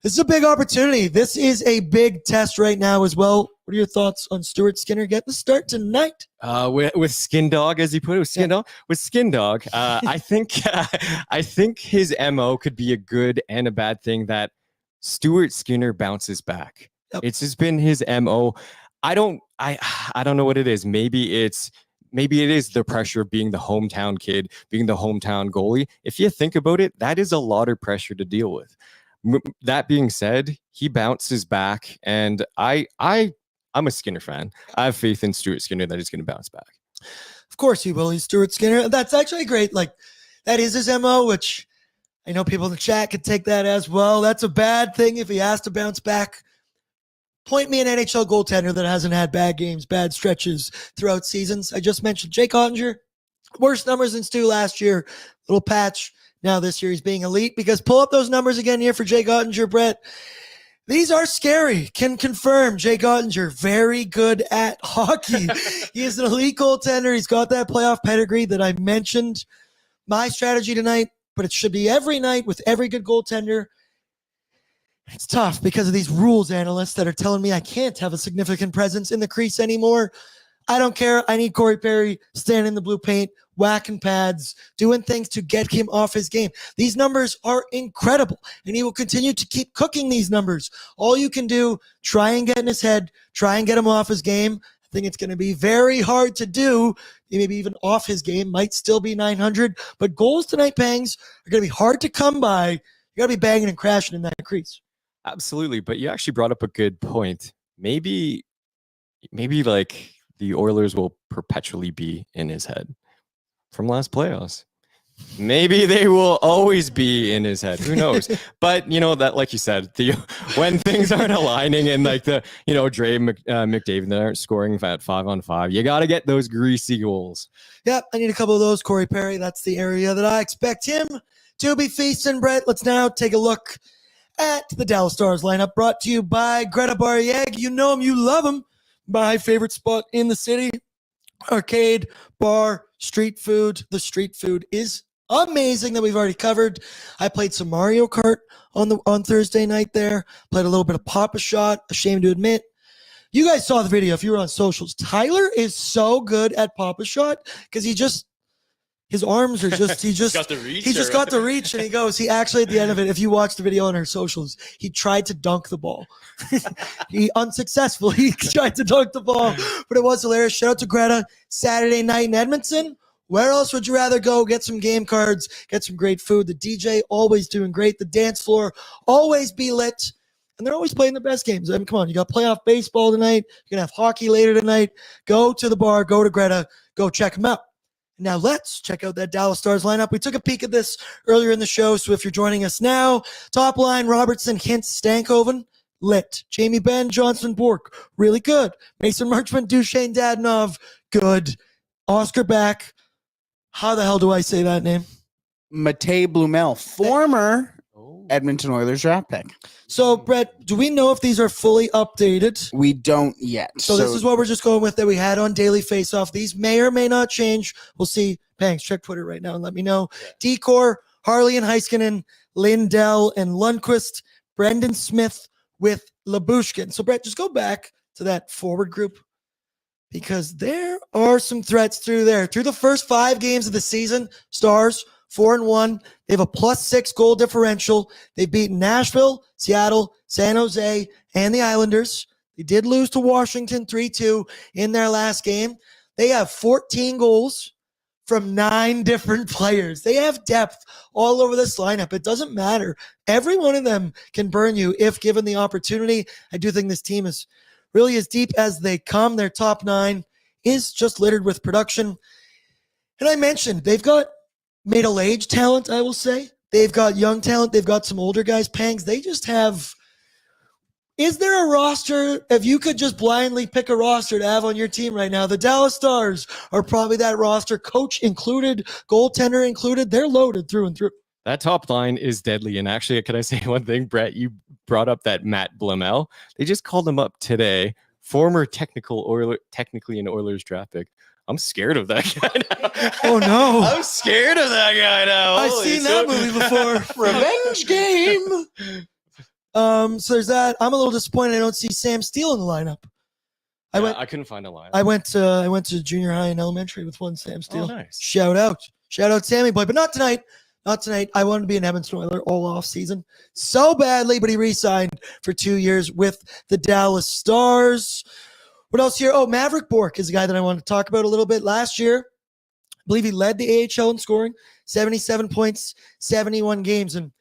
this is a big opportunity. This is a big test right now as well. What are your thoughts on Stuart Skinner getting the start tonight? With Skin Dog, as you put it, with Skin Dog, I think his MO could be a good and a bad thing that Stuart Skinner bounces back. Yep. It's just been his MO. I don't know what it is. Maybe it is the pressure of being the hometown kid, being the hometown goalie. If you think about it, that is a lot of pressure to deal with. That being said, he bounces back, and I'm a Skinner fan. I have faith in Stuart Skinner that he's going to bounce back. Of course he will. He's Stuart Skinner. That's actually great. Like, that is his MO, which I know people in the chat could take that as well. That's a bad thing if he has to bounce back. Point me an NHL goaltender that hasn't had bad games, bad stretches throughout seasons. I just mentioned Jake Oettinger. Worst numbers than Stu last year. Little patch. Now this year he's being elite because pull up those numbers again here for Jake Oettinger, Brett. These are scary. Can confirm Jake Oettinger, very good at hockey. He is an elite goaltender. He's got that playoff pedigree that I mentioned. My strategy tonight, but it should be every night with every good goaltender. It's tough because of these rules analysts that are telling me I can't have a significant presence in the crease anymore. I don't care. I need Corey Perry standing in the blue paint, whacking pads, doing things to get him off his game. These numbers are incredible, and he will continue to keep cooking these numbers. All you can do, try and get in his head, try and get him off his game. I think it's going to be very hard to do. Maybe even off his game, might still be .900, but goals tonight, Pangs, are going to be hard to come by. You got to be banging and crashing in that crease. Absolutely, but you actually brought up a good point. Maybe like the Oilers will perpetually be in his head from last playoffs. Maybe they will always be in his head. Who knows? But you know that, like you said, when things aren't aligning and like the Dre McDavid that aren't scoring at 5-on-5, you got to get those greasy goals. Yep, I need a couple of those. Corey Perry, that's the area that I expect him to be feasting. Brett, let's now take a look at the Dallas Stars lineup, brought to you by Greta Barrieg. You know him, you love him. My favorite spot in the city. Arcade, bar, street food. The street food is amazing that we've already covered. I played some Mario Kart on Thursday night there. Played a little bit of Papa Shot. Ashamed to admit. You guys saw the video if you were on socials. Tyler is so good at Papa Shot because his arms are just, he just got the reach and he actually at the end of it, if you watch the video on our socials, he tried to dunk the ball. He unsuccessfully tried to dunk the ball, but it was hilarious. Shout out to Greta. Saturday night in Edmonton. Where else would you rather go? Get some game cards, get some great food. The DJ always doing great. The dance floor always be lit. And they're always playing the best games. I mean, come on, you got playoff baseball tonight. You're going to have hockey later tonight. Go to the bar, go to Greta, go check them out. Now let's check out that Dallas Stars lineup. We took a peek at this earlier in the show, so if you're joining us now, top line, Robertson, Hintz, Stankoven, lit. Jamie Benn, Johnson, Bork, really good. Mason Marchment, Duchesne, Dadonov, good. Oscar Back, how the hell do I say that name? Matej Blumel, former Edmonton Oilers draft pick. So, Brett, do we know if these are fully updated? We don't yet. So this is what we're just going with that we had on Daily Faceoff. These may or may not change. We'll see. Pangs, check Twitter right now and let me know. Yeah. Decor, Harley and Heiskanen, Lindell and Lundqvist, Brendan Smith with Labushkin. So, Brett, just go back to that forward group because there are some threats through there. Through the first 5 games of the season, Stars 4-1. They have a +6 goal differential. They beat Nashville, Seattle, San Jose, and the Islanders. They did lose to Washington 3-2 in their last game. They have 14 goals from 9 different players. They have depth all over this lineup. It doesn't matter. Every one of them can burn you if given the opportunity. I do think this team is really as deep as they come. Their top 9 is just littered with production. And I mentioned they've got middle-aged talent, I will say. They've got young talent. They've got some older guys. Pangs, they just have... Is there a roster, if you could just blindly pick a roster to have on your team right now, the Dallas Stars are probably that roster, coach included, goaltender included. They're loaded through and through. That top line is deadly. And actually, can I say one thing, Brett? You brought up that Matt Blumel. They just called him up today. Former technically an Oilers draft pick. I'm scared of that guy now. Oh, no. I'm scared of that guy now. I've seen that movie before. Revenge game. So there's that. I'm a little disappointed I don't see Sam Steele in the lineup. I couldn't find a lineup. I went to junior high and elementary with one Sam Steele. Oh, nice. Shout out Sammy boy, but not tonight. Not tonight. I wanted to be an Edmonton Oiler all off season so badly, but he re-signed for 2 years with the Dallas Stars. What else here? Oh, Maverick Bork is a guy that I want to talk about a little bit. Last year, I believe he led the AHL in scoring, 77 points, 71 games. And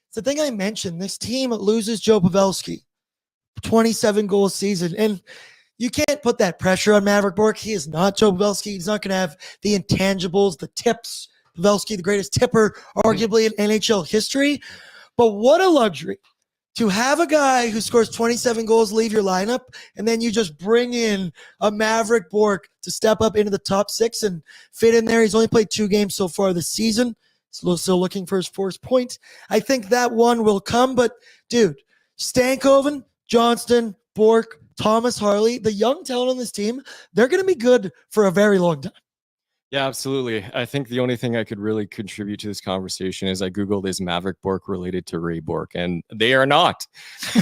it's the thing I mentioned, this team loses Joe Pavelski, 27 goal season. And you can't put that pressure on Maverick Bork. He is not Joe Pavelski. He's not going to have the intangibles, the tips. Pavelski, the greatest tipper, arguably in NHL history. But what a luxury to have a guy who scores 27 goals leave your lineup, and then you just bring in a Maverick Bork to step up into the top 6 and fit in there. He's only played 2 games so far this season. Still looking for his first point. I think that one will come, but dude, Stankoven, Johnston, Bork, Thomas Harley, the young talent on this team, they're going to be good for a very long time. Yeah, absolutely. I think the only thing I could really contribute to this conversation is I Googled, is Maverick Bork related to Ray Bork? And they are not.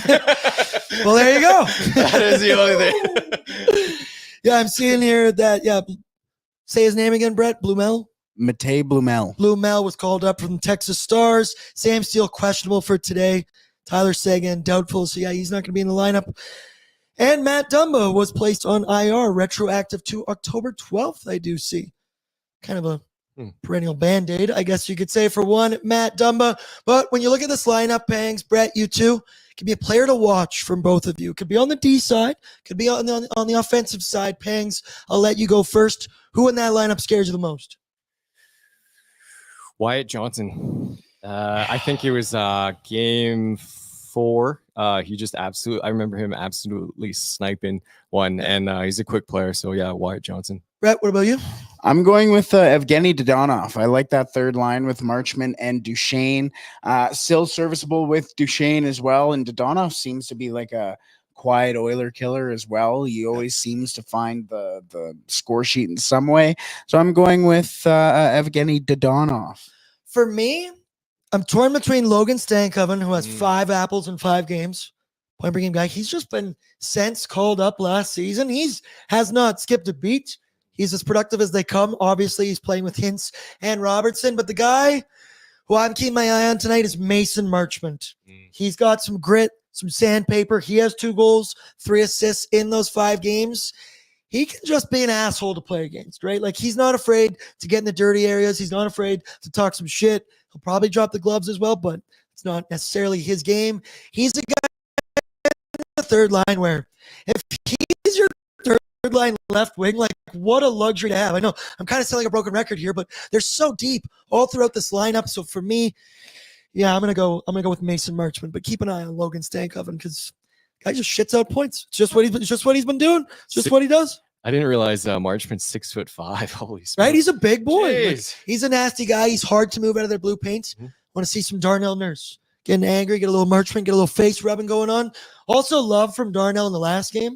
Well, there you go. That is the only thing. Yeah, I'm seeing here that, say his name again, Brett. Blumel? Matej Blumel. Blumel was called up from the Texas Stars. Sam Steele questionable for today. Tyler Seguin doubtful. So, yeah, he's not going to be in the lineup. And Matt Dumba was placed on IR, retroactive to October 12th, I do see. Kind of a perennial Band-Aid, I guess you could say, for one Matt Dumba. But when you look at this lineup, Pangs, Brett, you two, could be a player to watch from both of you. Could be on the D side, could be on the offensive side. Pangs, I'll let you go first. Who in that lineup scares you the most? Wyatt Johnson. I think it was game 4. He just I remember him absolutely sniping one, and he's a quick player. So yeah, Wyatt Johnson. Brett, what about you? I'm going with Evgeny Dodonov. I like that third line with Marchment and Duchesne. Still serviceable with Duchesne as well. And Dodonov seems to be like a quiet Oiler killer as well. He always seems to find the score sheet in some way. So I'm going with Evgeny Dodonov. For me, I'm torn between Logan Stankoven, who has 5 apples in 5 games. Point per game guy. He's just been since called up last season. Has not skipped a beat. He's as productive as they come. Obviously, he's playing with Hintz and Robertson. But the guy who I'm keeping my eye on tonight is Mason Marchment. He's got some grit, some sandpaper. He has 2 goals, 3 assists in those 5 games. He can just be an asshole to play against, right? Like, he's not afraid to get in the dirty areas. He's not afraid to talk some shit. He'll probably drop the gloves as well, but it's not necessarily his game. He's a guy in the third line where if he's your third line left wing, like, what a luxury to have. I know I'm kind of sounding like a broken record here, but they're so deep all throughout this lineup. So for me, yeah, I'm gonna go with Mason Marchment, but keep an eye on Logan Stankoven because guy just shits out points. It's just what he's been doing. It's just what he does. I didn't realize Marchment's 6'5". Holy smokes. Right? He's a big boy. Like, Jeez. he's a nasty guy. He's hard to move out of their blue paint. Want to see some Darnell Nurse getting angry, get a little Marchment, get a little face rubbing going on. Also, love from Darnell in the last game.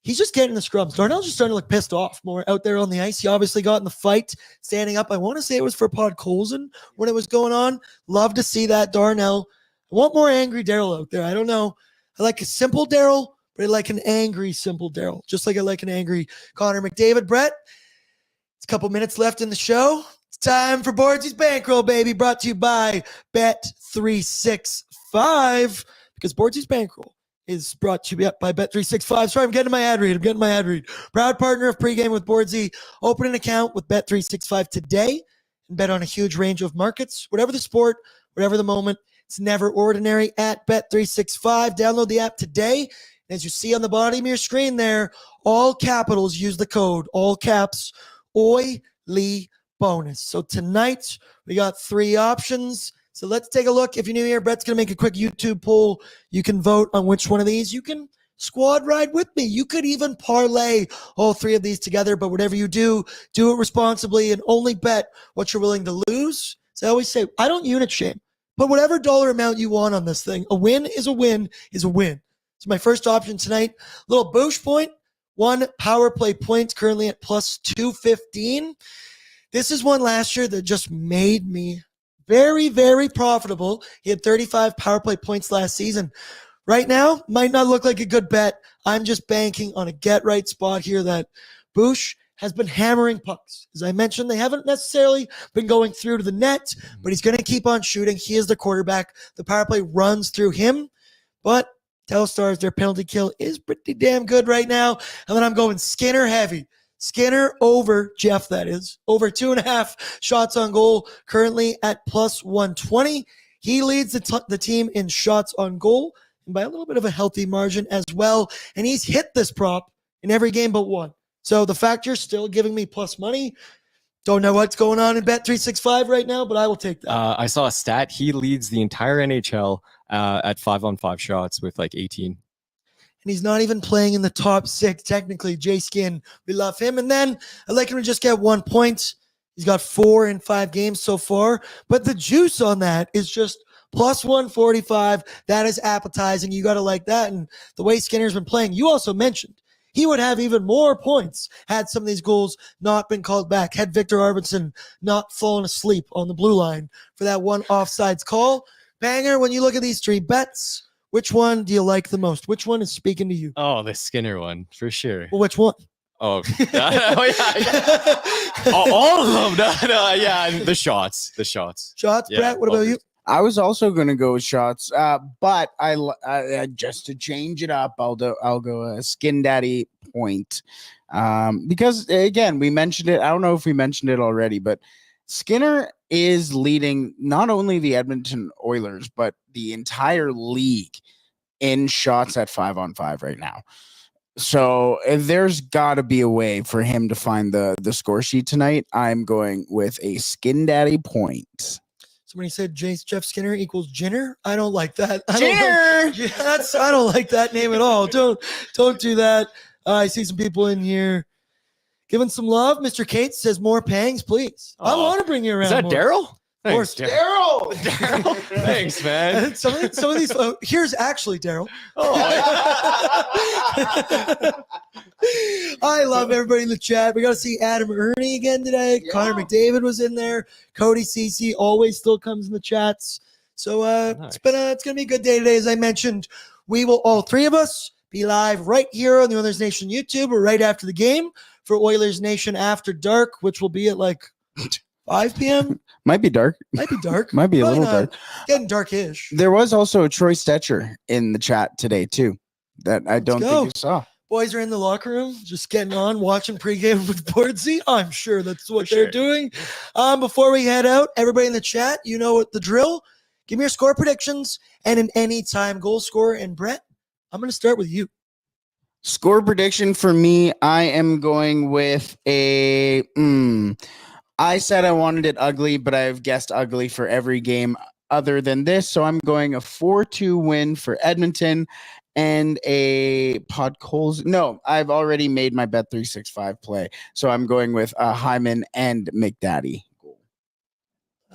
He's just getting the scrums. Darnell's just starting to look pissed off more out there on the ice. He obviously got in the fight, standing up. I want to say it was for Podkolzin when it was going on. Love to see that, Darnell. I want more angry Daryl out there. I don't know. I like a simple Daryl, but I like an angry, simple Daryl. Just like I like an angry Connor McDavid. Brett, it's a couple minutes left in the show. It's time for Bordzy's Bankroll, baby. Brought to you by Bet365. Because Bordzy's Bankroll is brought to you by Bet365. Sorry, I'm getting my ad read. Proud partner of Pregame with Bordsy. Open an account with Bet365 today and bet on a huge range of markets. Whatever the sport, whatever the moment, it's never ordinary at Bet365. Download the app today. As you see on the bottom of your screen there, all capitals use the code, all caps, OILY bonus. So tonight, we got 3 options. So let's take a look. If you're new here, Brett's going to make a quick YouTube poll. You can vote on which one of these. You can squad ride with me. You could even parlay all 3 of these together. But whatever you do, do it responsibly and only bet what you're willing to lose. So I always say, I don't unit shame. Put whatever dollar amount you want on this thing. A win is a win is a win. So my first option tonight, little boosh point, 1 power play point, currently at plus 215. This is one last year that just made me very, very profitable. He had 35 power play points last season. Right now, might not look like a good bet. I'm just banking on a get right spot here that Boosh has been hammering pucks. As I mentioned, they haven't necessarily been going through to the net, but he's going to keep on shooting. He is the quarterback. The power play runs through him, but Telstars, their penalty kill is pretty damn good right now. And then I'm going Skinner heavy. Skinner over Jeff, that is. Over 2.5 shots on goal, currently at plus 120. He leads the team in shots on goal, and by a little bit of a healthy margin as well. And he's hit this prop in every game but 1. So the fact you're still giving me plus money, don't know what's going on in Bet365 right now, but I will take that. I saw a stat. He leads the entire NHL at 5-on-5 shots with like 18. And he's not even playing in the top 6. Technically, Jay Skin, we love him. And then I'd like him to just get 1 point. He's got 4 in 5 games so far. But the juice on that is just plus 145. That is appetizing. You got to like that. And the way Skinner's been playing, you also mentioned he would have even more points had some of these goals not been called back, had Victor Arvidsson not fallen asleep on the blue line for that one offsides call. Banger, when you look at these 3 bets, which one do you like the most? Which one is speaking to you? Oh, the Skinner one, for sure. Well, which one? Oh, yeah. All of them. No, yeah, the shots. Shots, Yeah, Brett, what about you? I was also going to go with shots, but I just to change it up, I'll go a Skin Daddy point, because again, we mentioned it. I don't know if we mentioned it already, but Skinner is leading not only the Edmonton Oilers but the entire league in shots at 5-on-5 right now. So there's got to be a way for him to find the score sheet tonight. I'm going with a Skin Daddy point. Somebody said Jeff Skinner equals Jinner. I don't like that. Jinner! I don't like that name at all. Don't do that. I see some people in here giving some love. Mr. Cates says more pangs, please. I want to bring you around. Is that more. Daryl? Of course, Daryl! Daryl. Thanks, man. And some of these. Here's actually Daryl. I love everybody in the chat. We got to see Adam Ernie again today. Yeah. Connor McDavid was in there. Cody Cece always still comes in the chats. So Nice. it's gonna be a good day today. As I mentioned, we will all three of us be live right here on the Oilers Nation YouTube or right after the game for Oilers Nation After Dark, which will be at like 5 p.m. Might be dark. Might be dark. Might be a Probably little dark. Getting dark-ish. There was also a Troy Stetcher in the chat today, too, that I don't think you saw. Boys are in the locker room, just getting on, watching pregame with Bordsy. I'm sure that's what they're doing. Before we head out, everybody in the chat, you know what the drill. Give me your score predictions and an anytime goal scorer. And Brett, I'm going to start with you. Score prediction for me, I am going with a... I said I wanted it ugly, but I've guessed ugly for every game other than this. So I'm going a 4-2 win for Edmonton and a Podcoles. No, I've already made my Bet365 play. So I'm going with Hyman and McDaddy.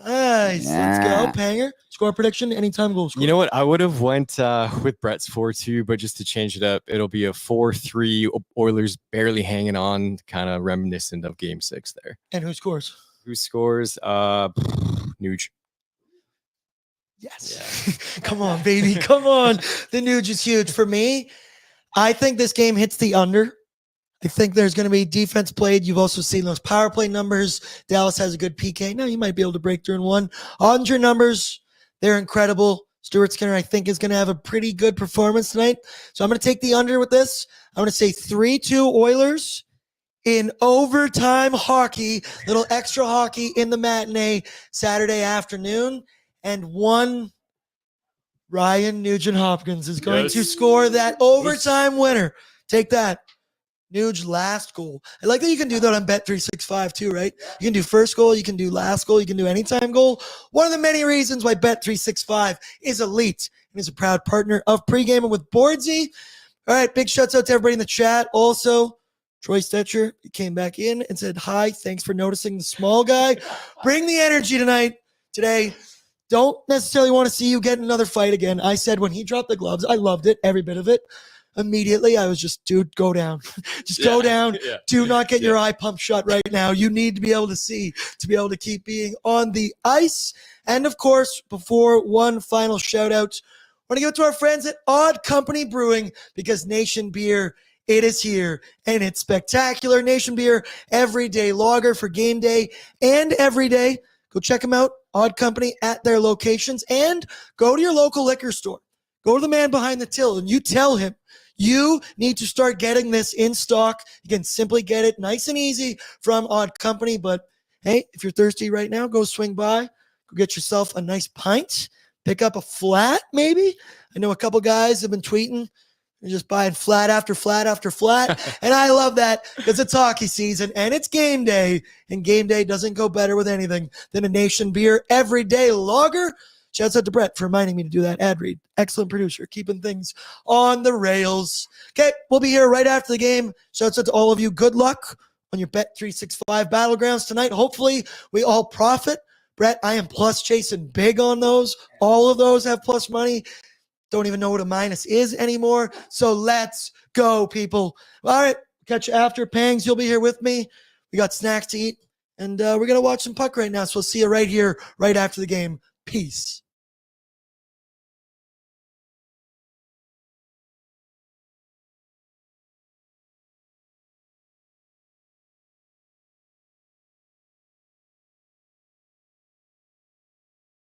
Nice. Let's go, Panger. Score prediction, anytime goal scorer. You know what? I would have went with Brett's 4-2, but just to change it up, it'll be a 4-3. Oilers barely hanging on, kind of reminiscent of Game 6 there. And who scores? Who scores? Nuge. Yes. Yeah. Come on, baby. Come on. The Nuge is huge. For me, I think this game hits the under. I think there's going to be defense played. You've also seen those power play numbers. Dallas has a good PK. Now you might be able to break through in one. Odds numbers, they're incredible. Stuart Skinner, I think, is going to have a pretty good performance tonight. So I'm going to take the under with this. I'm going to say 3-2 Oilers in overtime hockey, little extra hockey in the matinee Saturday afternoon. And one Ryan Nugent-Hopkins is going to score that overtime winner. Take that. Nuge last goal. I like that you can do that on Bet365 too, right? You can do first goal, you can do last goal, you can do anytime goal. One of the many reasons why Bet365 is elite and is a proud partner of Pregaming with Bordsy. All right, big shouts out to everybody in the chat. Also, Troy Stetcher came back in and said, hi, thanks for noticing the small guy. Bring the energy tonight. Today, don't necessarily want to see you get in another fight again. I said when he dropped the gloves, I loved it, every bit of it. Immediately, I was just, dude, go down. Just go down. Yeah. Do not get your eye pumped shut right now. You need to be able to see, to be able to keep being on the ice. And, of course, before one final shout-out, I want to give it to our friends at Odd Company Brewing because Nation Beer, it is here, and it's spectacular. Nation Beer, everyday lager for game day and every day. Go check them out, Odd Company, at their locations, and go to your local liquor store. Go to the man behind the till, and you tell him, you need to start getting this in stock. You can simply get it nice and easy from Odd Company. But, hey, if you're thirsty right now, go swing by. Go get yourself a nice pint. Pick up a flat, maybe. I know a couple guys have been tweeting. They're just buying flat after flat after flat. And I love that because it's hockey season and it's game day. And game day doesn't go better with anything than a Nation Beer everyday lager. Shouts out to Brett for reminding me to do that ad read. Excellent producer, keeping things on the rails. Okay, we'll be here right after the game. Shouts out to all of you. Good luck on your Bet365 Battlegrounds tonight. Hopefully, we all profit. Brett, I am plus chasing big on those. All of those have plus money. Don't even know what a minus is anymore. So let's go, people. All right, catch you after. Pangs, you'll be here with me. We got snacks to eat, and we're going to watch some puck right now. So we'll see you right here, right after the game. Peace.